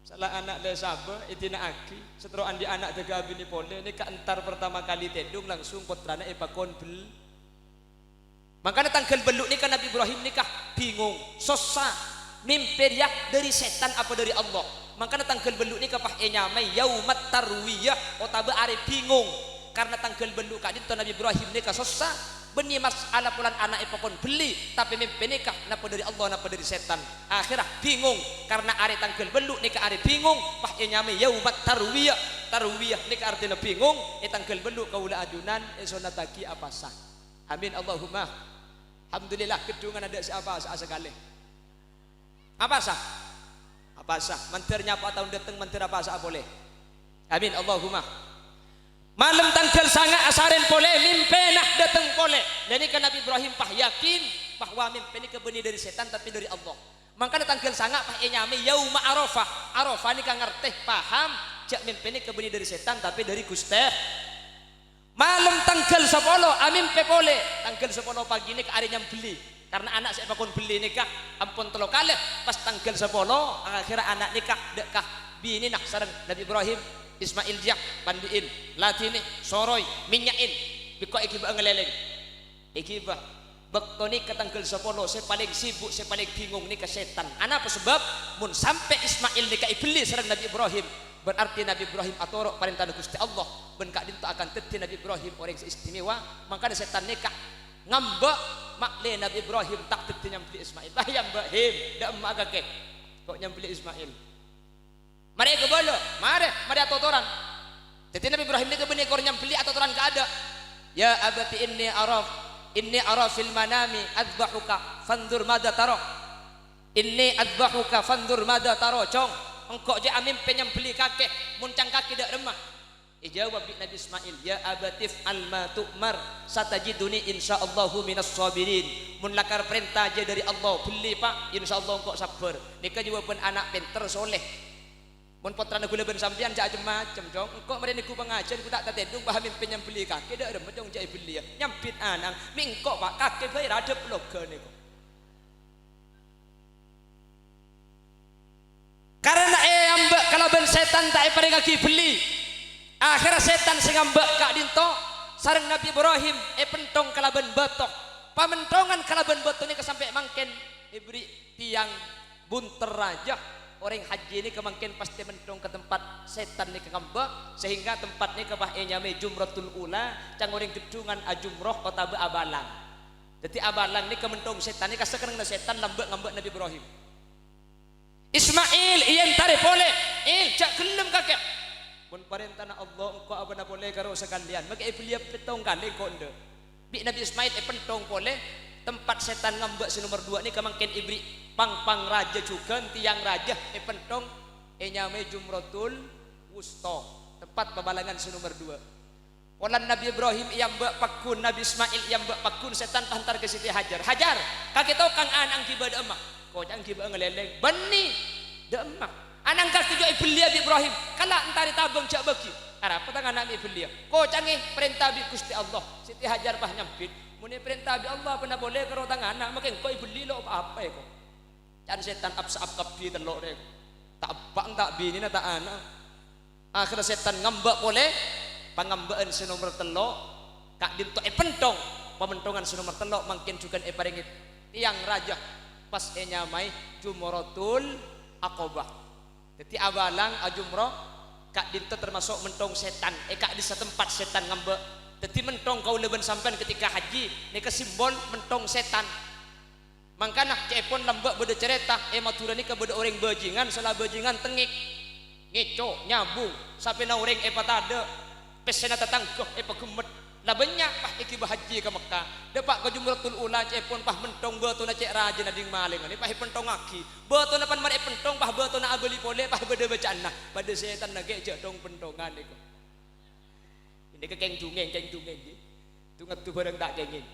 salah anak le sabar itina aki setelah andi anak tega bini pole ini entar pertama kali tedung langsung putrana ipakon bel makanya tanggal beluk nikah Nabi Ibrahim nikah bingung sosa mimpi riak dari setan apa dari Allah makanya tanggal beluk nikah pah enyamai yaumat tarwiyah otabe are bingung karena tanggal beluk kadin Nabi Ibrahim nikah sosa beni masalah pulan anak ipakon beli tapi mimpi nikah napa dari Allah napa dari setan akhirnya bingung karena ari tanggal beluk nikah ari bingung pah nyame yaumat tarwiyah nikah artinya bingung tanggal beluk kaula ajunan sonataki apa sah amin Allahumma alhamdulillah kedungan ada siapa asa sekali apa sah menternya apa tahun datang menter apa sah boleh amin Allahumma malam tanggal sangat asaren pole mimpi nak datang pole dan ini kan Nabi Ibrahim pah yakin bahwa mimpi ini kebeni dari setan tapi dari Allah makanya tanggal sangat pah nyame yauma arafah ini kan ngerti paham jak mimpi ini kebeni dari setan tapi dari Gusti malam tanggal 10 mimpi pole tanggal 10 pagi ini ke hari yang beli karena anak saya bakon beli nikah ampun 3 kali pas tanggal 10 akhirnya anak nikah dekah bini nak sareng Nabi Ibrahim Ismail jak pandiin latini soroy minyain biko ikiba ngeleleng ikiba bektoni ke tanggal 10 saya paling sibuk saya paling bingung nih ke setan ana apa sebab mun sampai Ismail nikah iblis sareng Nabi Ibrahim berarti Nabi Ibrahim atorok perintah Gusti Allah ben Kak Dinto akan teti Nabi Ibrahim orang istimewa makanya setan nikah ngambek makle Nabi Ibrahim tak teti nyampi Ismail lah yang bahim dak emak kakek kok nyampi Ismail mari ke bolo, mari atotoran. Jadi Nabi Ibrahim ini kebenih kor nyambeli atotoran ke ada. Ya abati inni araf fil manami adbahuka fandur mada taro. Inni adbahuka fandur mada taro. Cong, engkau je amin penyambeli kakek, muncang kaki dak remah. Ijawab Nabi Ismail, ya abatif alma tu'mar satajiduni insyaallahu minas sabirin. Mun lakar perintah je dari Allah, beli Pak, insyaallah engkau sabar. Nika jawaban anak pinter soleh. Mun putra gula ben sampean jak macam jong engko mrene ku pengajian ku tak tatedung paham pinyam beli kaki dak remet jong jak beli ya nyampit anang mingko Pak kaki bae radep logane kok karena setan tak paring lagi beli. Akhirnya setan sing ngambek kak dinto sareng Nabi Ibrahim pentong kalaban batok. Pamentongan kalaban batok ini kesampai mangken ibri tiang bunter raja. Orang haji ini kemangkin pasti mentong ke tempat setan ini kekambek sehingga tempat ini kebah nyame jumratul ula cang orang gedungan ajumroh kota abalang. Jadi abalang ini kementong setan ini kasekarang setan lambek ngambek Nabi Ibrahim. Ismail iyan tarik boleh cak gelem kakek pun perintah Allah engkau apa nak boleh karo sekalian maka beliau petong kali kau ende bi Nabi Ismail pentong boleh tempat setan ngambek si nomor 2 ni kemangkin ibri pang raja juga tiang raja pentong nyame jumratul wusta tempat pebalangan si nomor 2. Walan Nabi Ibrahim yang mbak pakun Nabi Ismail yang mbak pakun setan hantar ke Siti Hajar kaki tau kang anang kiba de emak kau jangan kiba ngeleleng bani de emak anang kaki jo beliau Ibrahim kala entari tabung cak bagi apa tangan anak beliau kau canggih perintah bi Gusti Allah Siti Hajar bah nyampit muni perintah bi Allah pernah boleh karo tangan anak makin kau beli lo apa ya kau can setan apsa kapi telok rek tak bang tak bini na tak anak akhir setan ngambek boleh pangambaan si nomor telok kak dinto pentong pementongan si nomor telok makin juga paringit tiang raja pas nyamai jumratul aqabah. Jadi abalang ajumroh kak dinto termasuk mentong setan kak di setempat setan ngambek. Jadi mentong kau leben sampean ketika haji ini ke simbol mentong setan. Mangkana cepon lambek beda cerita matura ni ke beda orang bajingan salah bajingan tengik ngeco nyambung sampai na orang patade pesena tatangkoh pagemet lah banyak pah iki bahaji ke Mekah depak ke jumratul ula cepon pah mentong beto na cek raja na ding maling ni pah pentong aki beto na pan mari pentong pah beto na abeli pole pah beda bacaan nah pada setan na ge cek dong pentongan iku ini ke keng jungeng tu ngatu barang tak kenging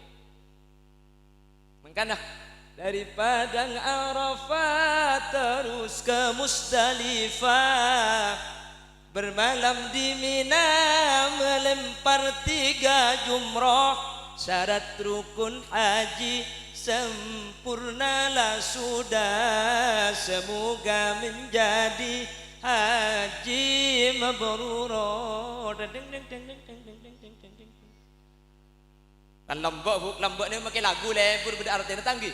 mangkana dari padang Arafah terus ke Musdalifah bermalam di Mina melempar 3 jumroh syarat rukun haji sempurnalah sudah semoga menjadi haji mabrur kan lambak ni makin lagu lebur beda artinya tanggi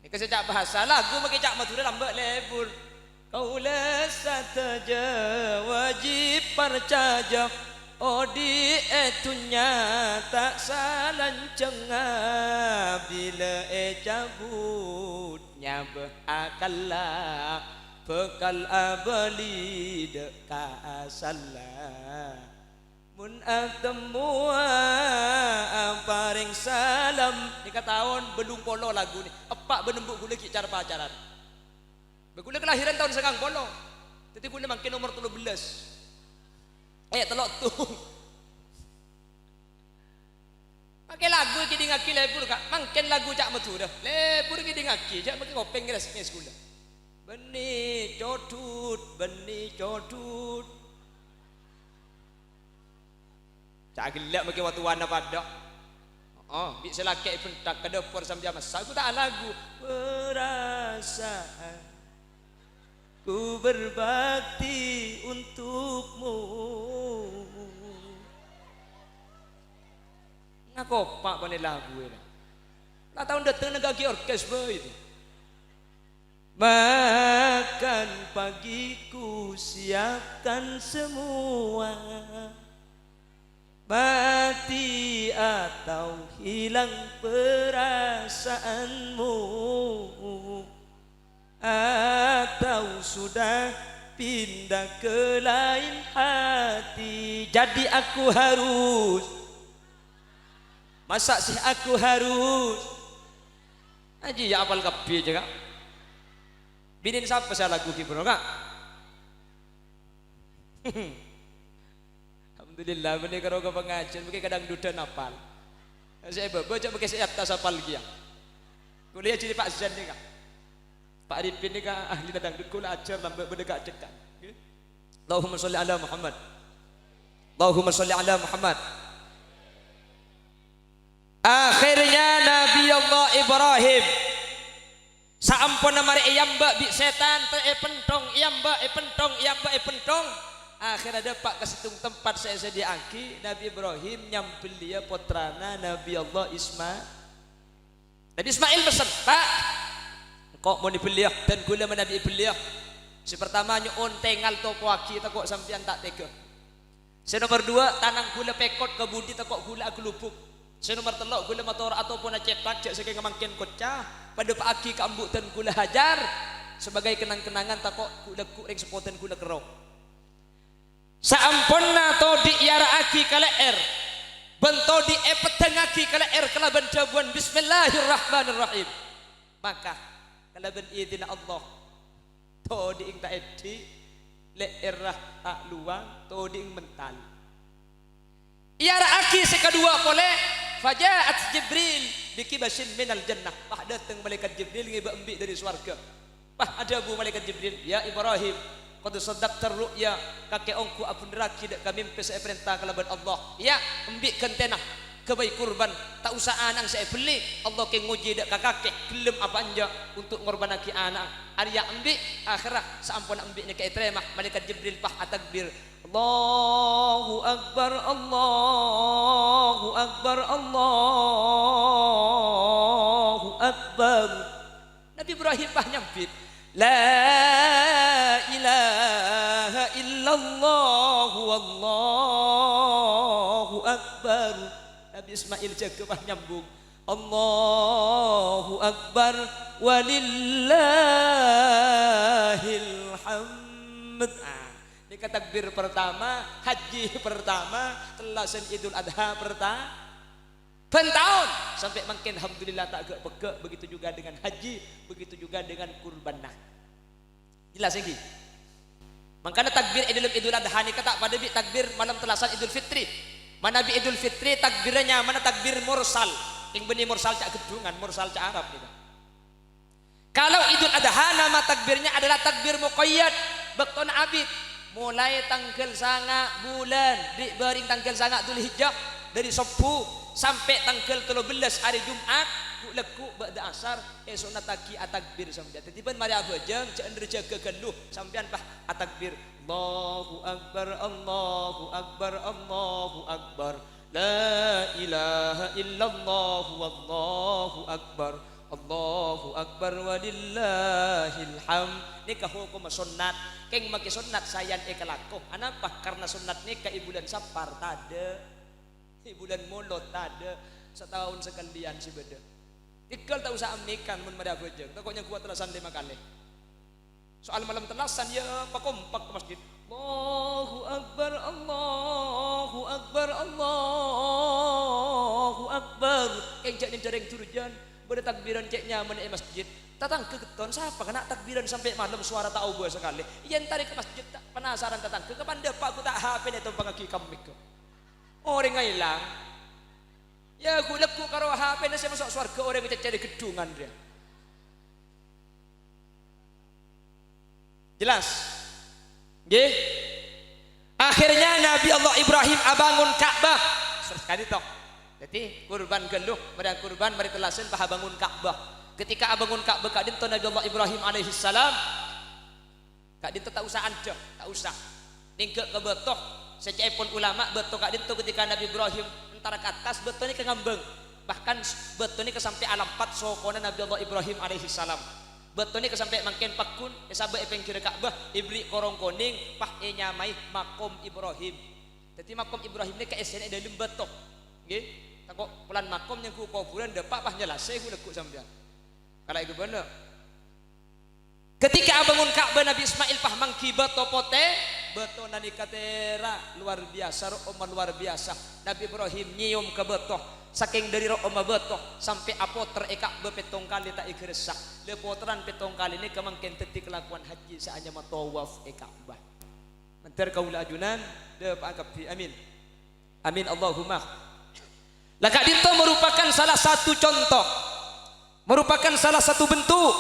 ni kesejak bahasa lagu makin cak matura lambak lebur Kaula sataja wajib percaya odi etunya tak salancenga bila cabutnya berakalla bekal abali deka asalla mun atemua paring salam ni tahun belum polo lagu ni epak benembuk gula ki cara pacaran Begula kelahiran tahun segang polo. Jadi gula makin nomor 13. Telok tu. Pakai lagu ki ngaki lebur kak. Makin lagu cak metu dah. Lebur ki ngaki jak makin kopeng resmi sekolah. Beni codut. Cak gelak makin waktu warna pada. Bik selakek pun tak kada por sampai masa. Aku tak lagu perasaan. Ku berbakti untukmu. Ngakopak bani lagu ini. Lah tahun datang negagi orkes itu. Makan pagiku siapkan semua. Mati atau hilang perasaanmu. Atau sudah pindah ke lain hati. Jadi aku harus masa sih aku harus aji ya apal kapi aja kak binin siapa saya lagu kibro kak Alhamdulillah benih kalau ke pengajian mungkin kadang duda napal saya baca pakai saya atas apal kia kuliah jadi Pak Zan nih kak Pak Arifin ini kan ahli dangdut kula ajar lambat berdegak cekan. Allahumma sholli ala Muhammad. Allahumma sholli ala Muhammad. Akhirnya Nabi Allah Ibrahim Saampun namari iyamba bi setan te pentong iyamba pentong iyamba pentong. Akhirnya dapat ke situng tempat saya sediaki Nabi Ibrahim nyampil dia putrana Nabi Allah Ismail. Nabi Ismail pesan, Pak, kok mau dibeliak dan gula Nabi beliak. Si pertama nyuun tengal topo aki tak kok sampean tak tega. Si nomor dua tanang gula pekot ke budi tak kok gula aku lupuk. Si nomor telok gula motor ataupun cetak jak sekai ngamangkin kocah pada pak aki ke ambuk dan gula hajar sebagai kenang-kenangan tak kok gula kuring sepoten gula kerok. Saamponna to di yara aki kala bento di epetengaki kala kalaban jabuan bismillahirrahmanirrahim. Maka kalaban idina Allah to di ing ta edi leerah tak luang to di ing mental. Yara aki sekadua pole fajaat Jibril bikibasin minal jannah. Pah datang malaikat Jibril ngiba embi dari swarga. Pah ada bu malaikat Jibril, ya Ibrahim qad saddaqta ru'ya kakek ongku apun neraki dak kami mimpi saya perintah kalaban Allah ya embi kentena kebai kurban tak usah anang saya beli Allah ke nguji dak kakek gelem apa anja untuk ngorbanaki anak Arya embi akhirah saampun embi nya ke terima malaikat Jibril pah atakbir Allahu akbar Allahu akbar Allahu akbar. Nabi Ibrahim pah nyampit La ilaha illallah wallahu akbar. Nabi Ismail jaga pah nyambung Allahu akbar walillahil hamd. Ini takbir pertama, haji pertama, telasan Idul Adha pertama. Pentahun sampai makin alhamdulillah tak agak pegak. Begitu juga dengan haji, begitu juga dengan kurban. Nah, jelas lagi. Makanya takbir Idul Adha ni kata pada bi takbir malam telasan Idul Fitri. Mana bi Idul Fitri takbirnya mana takbir mursal. Yang benih mursal cak gedungan, mursal cak Arab gitu. Kalau Idul Adha nama takbirnya adalah takbir muqayyad, bektona abid. Mulai tanggal sanga bulan di baring tanggal sanga Dzulhijjah dari subuh sampai tanggal 13 hari Jumat leku ba'da asar esok nataki atakbir sampai tiba mari abajang cak jaga geluh sampean pah atakbir Allahu akbar Allahu akbar Allahu akbar la ilaha illallah wallahu akbar Allahu akbar walillahil hamd. Nikah hukum sunnat keng make sunnat sayan ekalakoh anapa karena sunnat nikah bulan Safar tade bulan Mulud ada setahun sekalian si beda. Ikal tak usah amikan mun mada bejeng. Takutnya kuat telasan 5 kali. Soal malam telasan ya pakompak ke masjid. Allahu akbar Allahu akbar Allahu akbar. Kejak ni dereng turujan beda takbiran ceknya mana masjid. Tatang ke keton siapa kena takbiran sampai malam suara tak ubah sekali. Yen tarik ke masjid tak penasaran tatang ke kapan pak aku tak HP ni tu pangaki kamik ke. Orang hilang ya aku leku karo HP na saya masuk surga orang kita cari gedungan dia. Jelas nggih. Akhirnya Nabi Allah Ibrahim abangun Ka'bah sekali tok. Jadi kurban geluh pada kurban mari telasen bah bangun Ka'bah. Ketika abangun Ka'bah kadin to Nabi Allah Ibrahim alaihi salam kadin tak usah anja tak usah ningke ke betoh. Secepon ulama betul kak itu ketika Nabi Ibrahim antara ke atas betul ini ke ngambeng bahkan betul ini ke sampai alam 4 sokona Nabi Allah Ibrahim alaihi salam betul ini ke sampai makin pakun sahabat epeng kira Ka'bah ibli korong koning pah nyamai makom Ibrahim. Jadi makom Ibrahim ini ke esene dalam betul nggih tak kok pulan makom yang ku kuburan depak pah nyelasai ku lekuk sampean kalau itu bener. Ketika abangun Ka'bah Nabi Ismail pah mangki beto pote beto nani katera luar biasa oma luar biasa. Nabi Ibrahim nyium ke beto saking dari oma beto sampai apoter eka bepetong kali tak ikresah lepotran petong kali ini kemangken tetik kelakuan haji saanya matawaf Ka'bah. Mentar kaula ajunan de pangkapi amin. Amin Allahumma. Laka itu merupakan salah satu contoh, merupakan salah satu bentuk,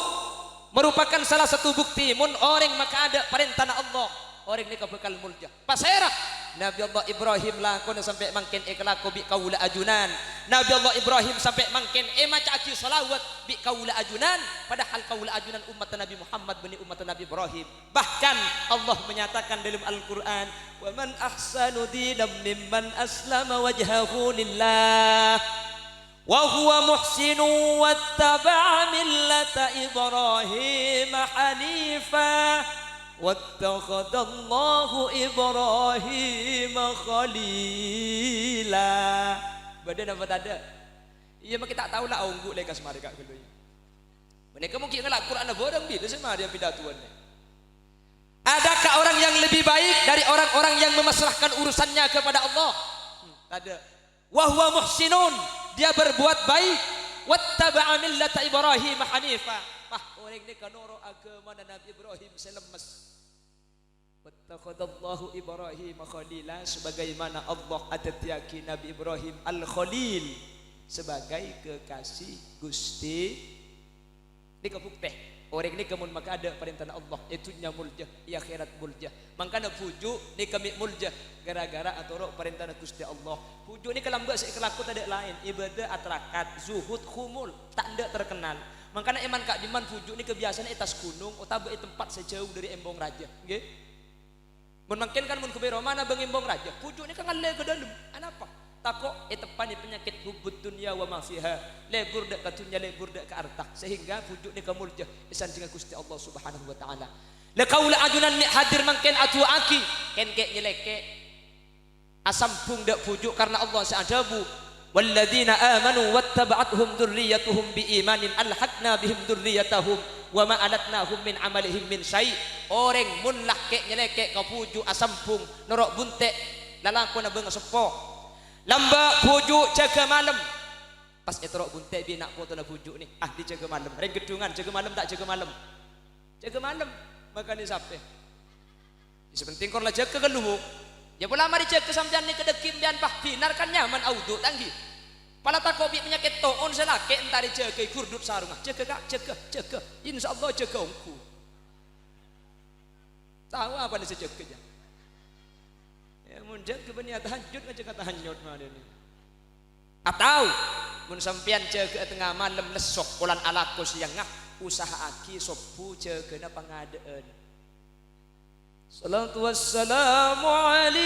merupakan salah satu bukti mun orang maka ada perintah Allah orang ini bakal mulja pasera Nabi Allah Ibrahim lakon sampai mangken iklako bi kaula ajunan. Nabi Allah Ibrahim sampai mangken maca aki salawat bi kaula ajunan, padahal kaula ajunan umat Nabi Muhammad bani umat Nabi Ibrahim. Bahkan Allah menyatakan dalam Al-Qur'an, "Wa man ahsanu dinan mimman aslama wajhahu lillah wa huwa muhsinun wattaba'a millata Ibrahim hanifa." Wattakhadallahu Ibrahim khalila. Badan apa tak ada? Iya mak kita tahu lah ungguk leka semari kak dulu. Mereka mungkin ngelak Quran bodong bila semari yang pidatuan. Adakah orang yang lebih baik dari orang-orang yang memasrahkan urusannya kepada Allah? Ada. Wa huwa muhsinun, dia berbuat baik. Wattaba'a millata Ibrahim hanifa. Orang ini kanoro agama Nabi Ibrahim selemas. Wattakhadallahu Ibrahim khalila, sebagaimana Allah adatiaki Nabi Ibrahim al-Khalil sebagai kekasih Gusti. Ini kebukti orang ini kemun maka ada perintah Allah itu nyamulja ya akhirat mulja. Mangkana pujuk ni kami mulja gara-gara atoro perintah Gusti Allah. Pujuk ni kalambak sekelaku tak ada lain, ibadah atrakat, zuhud, khumul, tak ada terkenal. Makanya eman kak diman pujuk ni kebiasaan atas gunung otabe tempat sejauh dari embong raja, nggih. Mun mangken kan mun ke mana bang embong raja, pujuk ni kan ngale ke dalam. Anapa? Takok tepan penyakit hubud dunya wa ma fiha. Lebur dak katunya lebur dak ke artak sehingga pujuk ni kamulja isan dengan Gusti Allah Subhanahu wa taala. La qaula ajunan ni hadir mangken atu aki ken ke nyeleke asampung dak pujuk karena Allah seadabu. Walladzina amanu wattaba'athum dzurriyyatuhum biimanin alhaqna bihim dzurriyyatahum wa ma alatnahum min amalihim min syai'. Orang mun lake nyeleke ka pujuk asampung norok buntek lalako na beung sepo lamba pujuk jaga malam pas etorok buntek bi nak foto na pujuk ni di jaga malam reng gedungan jaga malam tak jaga malam makanya sampai sepenting kor la jaga keluhuk ya pula mari jaga sampean ni kedekim bian pah binarkan nyaman audu tanggi pala takobi penyakit toon selake entar jaga kurdut sarungah jaga insyaallah jaga ungku tahu apa ni sejaganya ya mundak ke bani tahajud aja kata tahajud mana ni atau mun sampean jaga tengah malam lesok ulan alako siangah usaha aki sopu jaga na pangadaan. Salatu wassalamu alaik.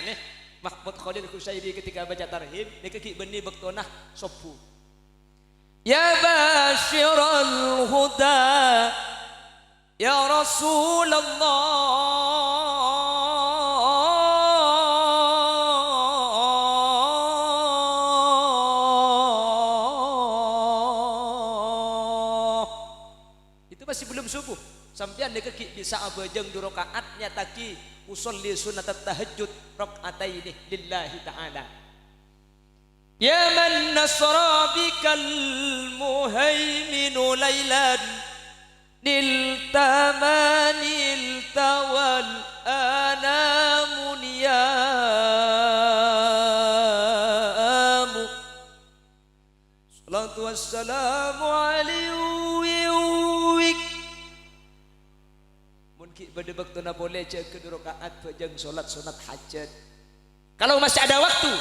Nih Mahmud Khalil Khusairi ketika baca tarhib ni kaki bani bektonah sopu ya basyiral huda ya Rasulullah. Itu masih belum subuh. Sampean dekeki bisa abajeng 2 rakaat nyataki usolli sunat tahajud rakaataini lillahi ta'ala. Ya man nasra bikal muhaiminu lailan niltamanil tawal anamun yamu. Salatu wassalamu alaihi mungkin pada waktu na boleh jaga 2 rakaat bajang solat sunat hajat. Kalau masih ada waktu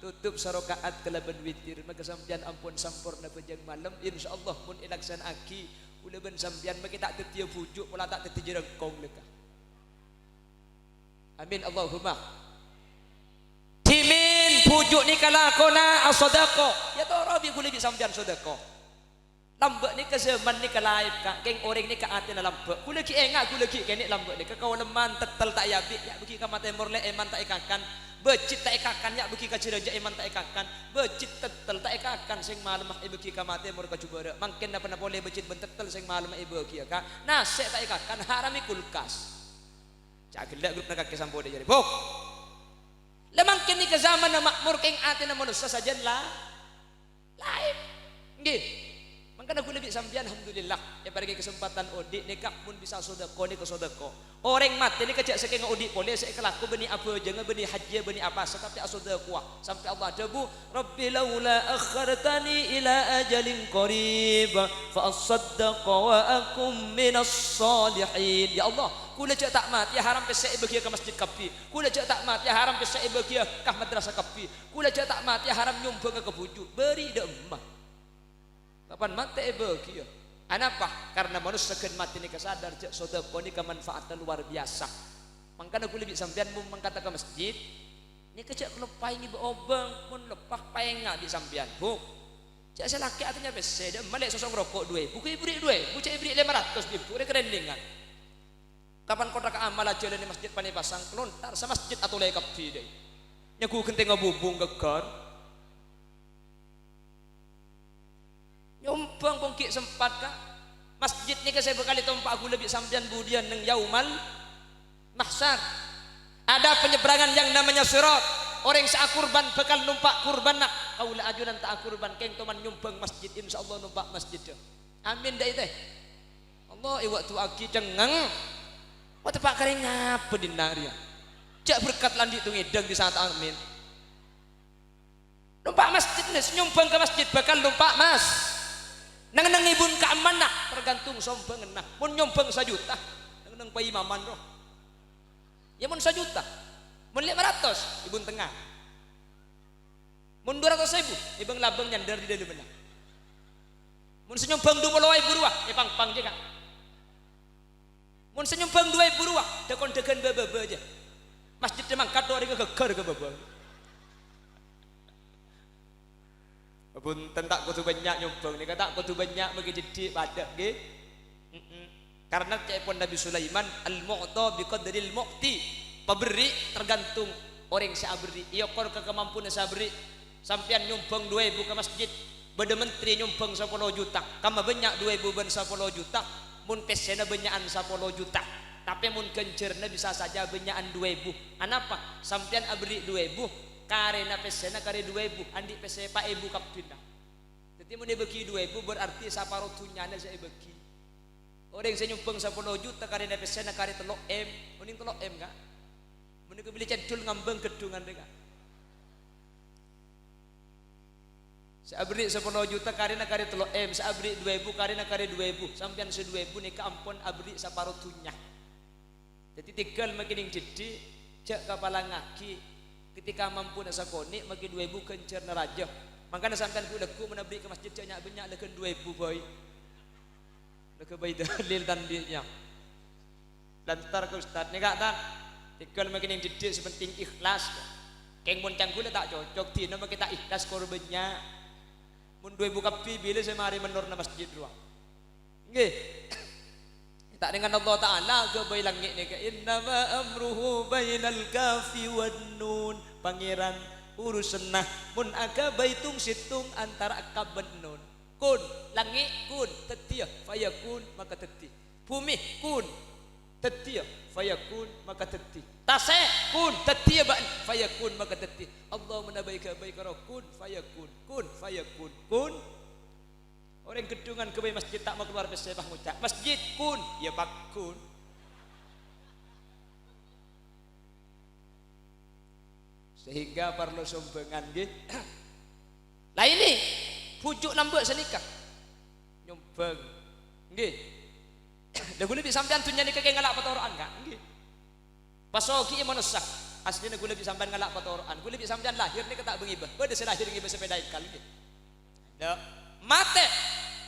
tutup sarakaat kelaban witir maka sampean ampun sampurna bajang malam insyaallah mun ilaksan aki ulah ben sampean maki tak tetia pujuk pula tak tetia jerengkong leka. Amin Allahumma. Timin pujuk ni kalakona as-sadaqah. Ya to rabi kuli bi sampean sedekah. Lambak ni ke zaman ni ke laib kak geng orang ni ke ati na lambak. Kula ki engak kula ki kene lambak ni ke kau leman tetel tak yabi ya bagi ka mate morle eman tak ikakan. Becit tak ikakan ya bagi ka cireja iman tak ikakan becit tetel tak ikakan sing malam ibu ki ka mate mur ka jubara mangken na pernah boleh becit bentetel sing malam ibu ki ka nase tak ikakan harami kulkas cak gelak grup nak ke sampo de jare bok le mangken ni ke zaman na makmur keng ate na manusia saja lah lain nggih mangken aku lebih sampean alhamdulillah ya bagi kesempatan odik nikah pun bisa sedekah ni ke sedekah. Orang mati ni kejak saking odik boleh saya kelaku beni apa jangan beni haji beni apa tetapi sedekah sampai Allah debu rabbi laula akhartani ila ajalin qarib fa asaddaqa wa akum minas salihin. Ya Allah kula cak tak mati ya haram pesai bagi ke masjid kapi, kula cak tak mati ya haram pesai bagi ke madrasah kapi, kula cak tak mati ya haram nyumbang ke bujuk beri dak emak. Kapan mati bagi ya? Kenapa? Karena manusia sekian mati ni kesadar cak sedekah ni kemanfaatan luar biasa. Makanya aku lebih sampean mun mengkata ke masjid, ni kecak lepai ni beobang mun lepah paenga di sampean. Bu. Cak saya laki artinya bese dah malek sosok rokok duit. Buku ibrik duit, buku ibrik 500 ribu dia kerendengan. Kapan kau tak amal aja di masjid pani pasang kelontar sama masjid atau lay kapi deh. Nya ku kenteng ngabubung gegar. Nyumbang bongkik sempat kah masjid ni saya berkali tompak aku lebih sampean budian neng yaumal mahsyar ada penyeberangan yang namanya sirat orang seakurban bekal numpak kurban nak kaula ajunan tak kurban keng toman nyumbang masjid insyaallah numpak masjid je amin dah itu Allah waktu aki cengeng waktu pak kering ngapa di naria cak berkat landi tu ngedeng di saat amin numpak masjid ni nyumbang ke masjid bakal numpak mas nang ibun ka mana tergantung sombong nah mun nyombang 1 juta nang pai imaman roh ya mun 1 juta mun 500 ibun tengah mun 200.000 ibang labang nyandar di dalam benak mun senyombang 20.000 ruah pang je kak mun senyombang 2.000 ruah dekon-dekon bebe aja masjid mangkat do ari geger ke bebe pun tentak kutu banyak nyumbang ni kata kutu banyak bagi jadi badak nggih karena pun Nabi Sulaiman al-mu'ta biqadril mu'ti pemberi tergantung orang saya beri iya kor ke kemampuan saya beri sampean nyumbang 2.000 ke masjid beda menteri nyumbang 10 juta kama banyak 2.000 ben 10 juta mun pesena banyakan 10 juta tapi mun kencerna bisa saja banyakan 2.000 anapa sampean abri 2.000 karena pesena kare 2.000 andi pese pak ibu kapindah jadi mun dibagi 2.000 berarti saparotunya saya bagi orang saya nyumbang 10 juta karena pesena kare 3M mending 3M kak mending beli cedul ngambang gedungan deka saya beri 10 juta karena kare 3M saya beri 2.000 karena kare 2.000 sampean se 2.000 nika ampun abri saparotunya jadi tinggal makin jadi cek kepala ngaki ketika mampu nasa koni maki 2.000 kencer neraja makanya sampean ku leku menabri ke masjid banyak banyak leken 2.000 boy leke bayi dalil dan dia lantar ke ustad ni kata tinggal makin yang jadi sepenting ikhlas keng mun cangku tak cocok tina maki tak ikhlas korbannya mun 2.000 kapi bila saya mari menur na masjid ruang nggih tak dengan Allah Ta'ala ke bayi langit ni ke innama amruhu bainal kafi wan nun pangeran urusan nah mun aga baitung situng antara akab nun kun langit kun tetia fayakun maka teti bumi kun tetia fayakun maka teti tase kun tetia ba fayakun maka teti Allah menabaika baika kun fayakun kun orang gedungan ke masjid tak mau keluar pesebah ngucap masjid kun ya bakun sehingga perlu sumbangan nggih lah ini pucuk nambah senikah nyumbang nggih dah gule bi sampean tunya nikah ke ngalak patoroan kak nggih pasoki manusia aslinya gule bi sampean ngalak patoroan gule bi sampean lahir ni ketak bengibah bade lahir ngibah sepeda ikal nggih ada mate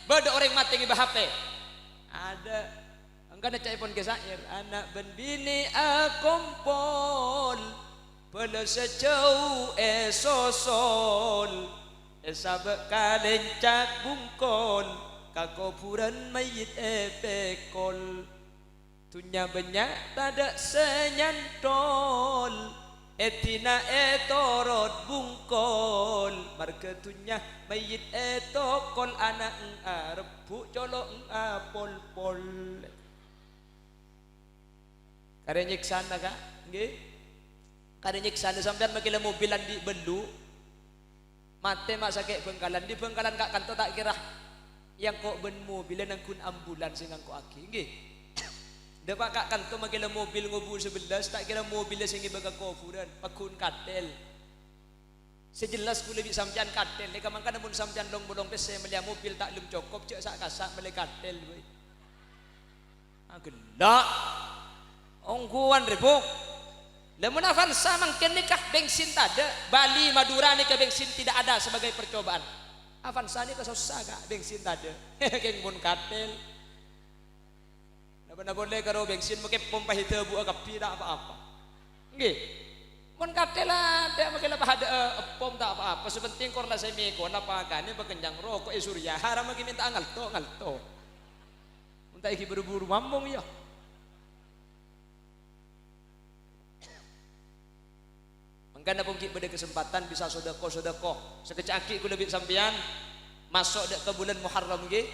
bada orang mati ngibah HP ada engkau cai pon kesair anak ben bini akompol pada sejauh esosol esabek kalencak bungkol kakuburan mayit epekol tunya banyak tada senyantol etina etorot bungkol marketunya mayit etokol anak rebu colok pol kare nyiksana kak nggih kare nyiksana sampean makile mobilan di belu mate mak sakit bengkalan di bengkalan kak kanto tak kira yang kok ben mobil nang kun ambulans sing ngangko aki nggih. Dapat kak kanto magila mobil ngobul 11 tak kira mobil sing ibaga kofuran pakun katel. Sejelas kula bi sampean katel nek mangka namun sampean dong bolong tes saya melia mobil tak lum cokop cek sak kasak meli katel we. Ah gelak. Ongguan rebok. Lamun Avanza mangken nikah bensin tak ada, Bali Madura nikah bensin tidak ada sebagai percobaan. Avanza nikah susah kak bensin tak ada. Keng mun katel. Napa boleh karo bensin make pompa hita bu kapi tak apa-apa. Nggih. Mun katel ada make apa ada pom tak apa-apa. Sepenting korla saya meko napa kane bekenjang rokok surya haram lagi minta ngalto. Munta iki buru-buru mambung ya. Mangkana pun kita kesempatan bisa sodako. Sekecak aki ku lebih sampean masuk ke bulan Muharram nggih.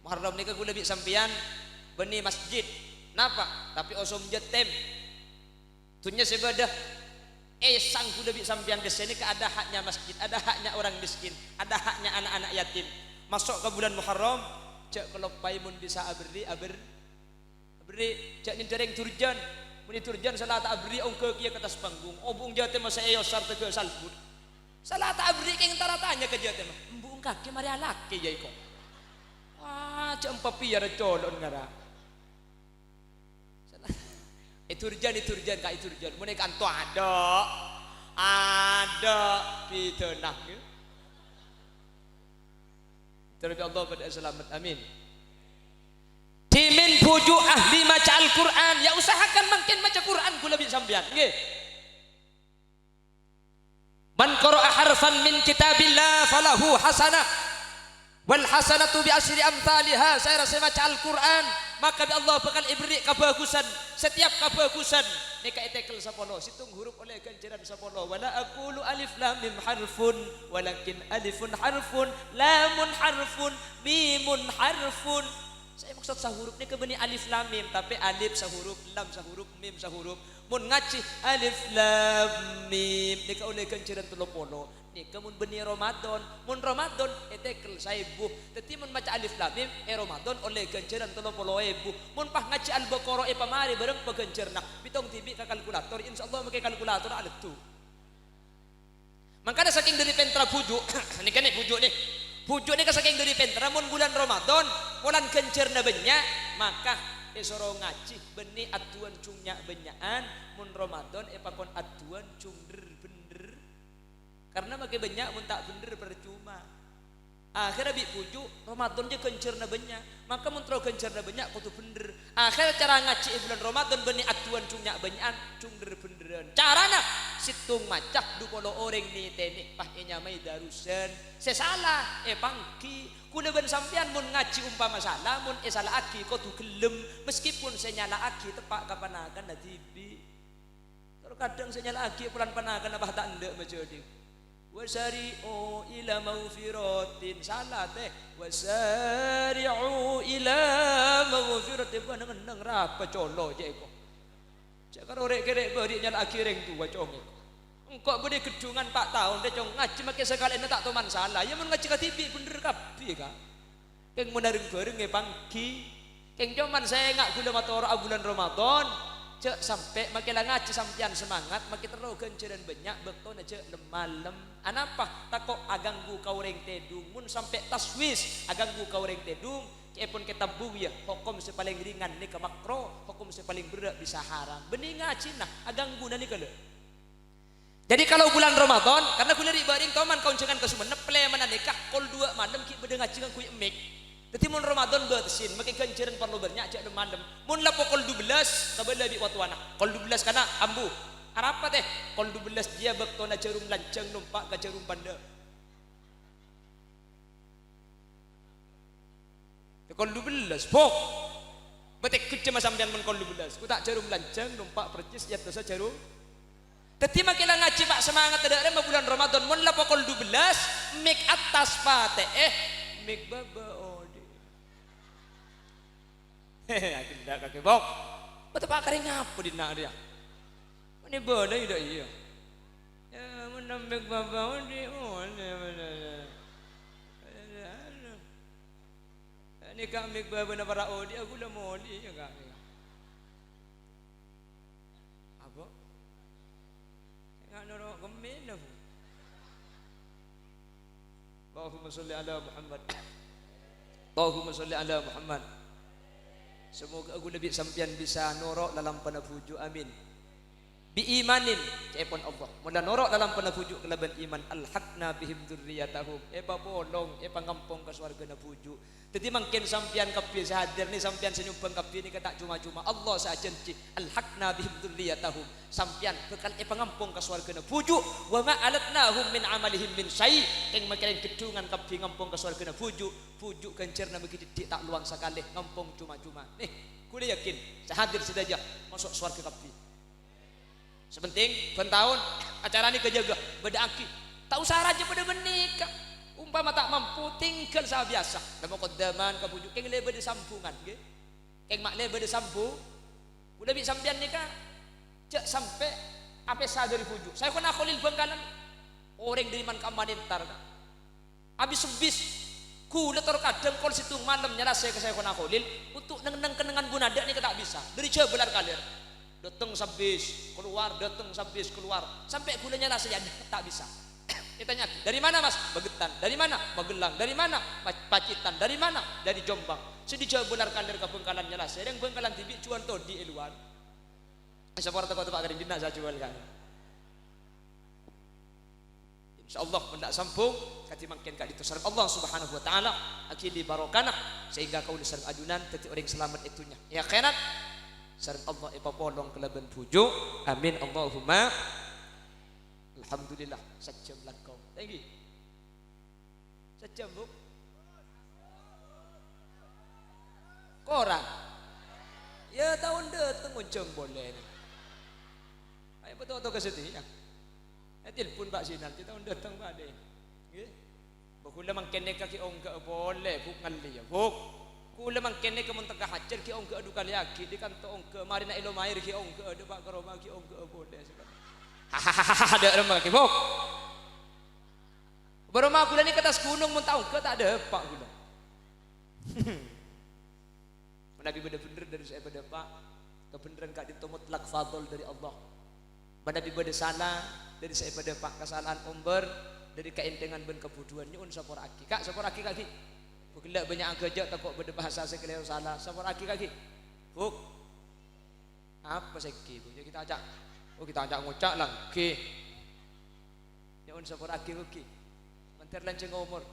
Muharram ni ku lebih sampean beni masjid. Napa? Tapi osom jetem. Tunya sebadah sang ku lebih sampean di sini ke ada haknya masjid, ada haknya orang miskin, ada haknya anak-anak yatim. Masuk ke bulan Muharram, cek kelopai mun bisa abri cek nyedereng turjan. Muni turjan salah tak abri ongke kia ke atas panggung. Obung jate masa eyo sar tege salbut. Salah tak abri keng taratanya ke jate mah. Embung kaki mari alaki jai ko. Wah, cek empapi ya colon ngara. Salah. Turjan kak turjan. Muni kanto ada pitenah. Terima Allah pada selamat amin. Dimin bujuk ahli maca Al-Quran, ya usahakan makin maca Quran kula bi sampean nggih. Man qara'a harfan min kitabillah falahu hasanah wal hasanatu bi asyri amsalha. Saya rasa maca Al-Quran maka bi Allah bakal ibri kebagusan, setiap kebagusan nika etekel sapolo situng huruf oleh ganjaran sapolo. Wala aqulu alif lam mim harfun walakin alifun harfun lamun harfun mimun harfun. Saya maksud sahuruf ni kebeni alif lam mim, tapi alif sahuruf, lam sahuruf, mim sahuruf. Mun ngaji alif lam mim ni ka oleh ganjaran 30. Ni mun beni Ramadan, mun Ramadan etekel 1000. Dadi mun maca alif lam mim Ramadan oleh ganjaran 30.000. Mun pah ngaji Al-Baqarah pamari bareng paganjarna. Bitong tibi ka kalkulator, insyaallah make kalkulator alat tu. Mangkana saking dari pentra bujuk, ni kan bujuk ni. Pujuk ni kasaking dari pentra mun bulan Ramadan bulan gencerna banyak maka esoro ngaji beni atuan cungnya benyaan mun Ramadan pakon atuan cung bener karena makai banyak mun tak bener percuma. Akhirnya bi pujuk Ramadan je gencerna banyak maka mun tro gencerna banyak kudu bener. Akhirnya cara ngaji bulan Ramadan beni atuan cungnya benyaan cung beneran. Carana situng macah 20 orang ni tenik pah nyamai darusan sesalah pangki kuda ben sampean mun ngaji umpama salah mun salah aki kau tu gelem meskipun saya nyala aki tepak kapanakan da tibi kalau kadang saya nyala aki pulan panakan apa tak ndek macam dia wasari'u ila maghfiratin salah teh wasari'u ila maghfiratin nang rapa colo je ko cak karo rek kerek beri nyala aki reng tu wacong engkau beri gedungan 4 tahun dia cong ngaji makai sekali tak teman salah ya mun ngaji ka tibi bener kapi ka keng menaring bareng pangki keng cuman saya ngak gula motor bulan Ramadan cek sampai makai lah ngaji sampean semangat makai terlalu ganjaran banyak bekto na cek lemalem anapa takok aganggu kau reng tedung mun sampai taswis aganggu kau reng tedung epon kita buya hukum sepaling ringan ni ke makro hukum sepaling berat bisa haram bening ngaji nah aganggu na ni kala. Jadi kalau bulan Ramadan karena kuliah di baring toman kau jangan ke Sumenep play mana nikah kol 2 malam ki beda ngaji kan kuy emek. Dadi mun Ramadan batasin makin ganjaran perlu banyak cak malam. Mun la pokol 12 kabela bi watwana. Kol 12 kana ambu. Arapa teh? Kol 12 dia bektona jarum lancang numpak ke jarum panda. Kol 12 pok. Betek kerja sampean mun kol 12. Ku tak jarum lancang numpak percis ya dosa jarum. Teti makilah ngaji pak semangat ada bulan Ramadan mun la pokol 12 mik atas pate mik baba ode akinda kake bok betul pak kering apa di nak dia ini bola ida iya ya mun mik baba ode Ini kami berbena para odi aku lah moli ya kami. Apa? Enggak norok kemen aku. Allahumma sholli ala Muhammad. Allahumma sholli ala Muhammad. Semoga aku lebih sampian bisa norok dalam panafuju amin. Bi imanin cepon Allah. Mula norok dalam panafuju kelaban iman alhaqna bihim dzurriyyatahum. Papolong pangampong ka swarga na puju. Jadi mungkin sampian kapi sahadir ni sampian senyumpang kapi ni kata cuma-cuma Allah sajanci alhaqna bihim dzurriyyatahum. Sampian bekal pangampong ka swarga na puju wa ma alatnahum min amalihim min syai. Ing makiring gedungan kapi ngampong ka swarga na puju kencer na begitu tak luang sakali ngampong cuma-cuma. Nih, kuda yakin sahadir sedaja masuk swarga kapi. Sepenting tahun acara ini kejaga beda aki tak usah raja pada menikah umpama tak mampu tinggal sah biasa nama kodaman kabujuk keng lebe de sampungan keng mak lebe de sampu udah bisa sampian nikah cek sampai apa sah dari pujuk saya kena kholil Bengkalan orang dari man kamanintar habis sebis ku letor kadang kol situ malam nyala saya ke saya kena kholil untuk neng kenangan bunada ini tak bisa dari cebelar kalir datang sabis keluar sampai gulanya rasanya tak bisa. Ditanya dari mana mas? Bagetan. Dari mana? Magelang. Dari mana? Pacitan. Dari mana? Dari Jombang. Sedih jauh benar kalir ke Bengkalan nyala saya yang Bengkalan tibi cuan to di luar. Siapa orang tempat kadang dina saya jual kan. Insyaallah mendak sampung kati mangken ka ditu sareng Allah Subhanahu wa taala akili barokana sehingga kau disareng adunan teti orang selamat itunya. Ya khenat sareng Allah ipapolong kelaban pujuk amin Allahumma alhamdulillah sajam lakau thank you sajam bu korang ya tahun datang unceng boleh ayo betul-betul kesini ya telepon Pak Sinar kita tahun datang Pak deh bakula mangkene kaki ongga boleh buk ngali ya buk kula mangkene ke muntaka hajar ki ongga adu kali aki di kanto ongga marina ilo mair ki ongga adu pak karoma ki ongga boleh hahaha ada rumah ki bok baru mah kula ni ke atas gunung mun tahu ke tak ada pak kula Nabi bener-bener dari saya pada pak kebenaran kak itu mutlak fadl dari Allah Nabi beda salah dari saya pada pak kesalahan umber dari keintengan ben kebuduan nyun sapor aki kak sapor aki kaki Bukila banyak agak takut beda bahasa saya keliru salah. Siapa lagi kaki? Buk. Apa seki? Jadi kita ajak. Oh kita ajak ngucak lah. Ki. Ya un siapa lagi ki? Mentir lanceng umur.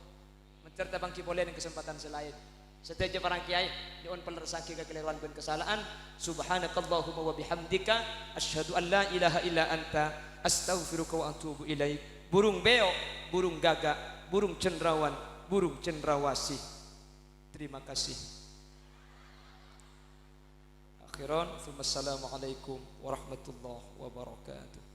Mentir tabang ki boleh kesempatan selain. Setiap orang kiai ya un pelersaki kekeliruan dan kesalahan. Subhanakallahumma wa bihamdika asyhadu an la ilaha illa anta astaghfiruka wa atubu ilaik. Burung beo, burung gagak, burung cendeраwan, burung cendrawasih. Terima kasih. Akhiran, assalamualaikum warahmatullahi wabarakatuh.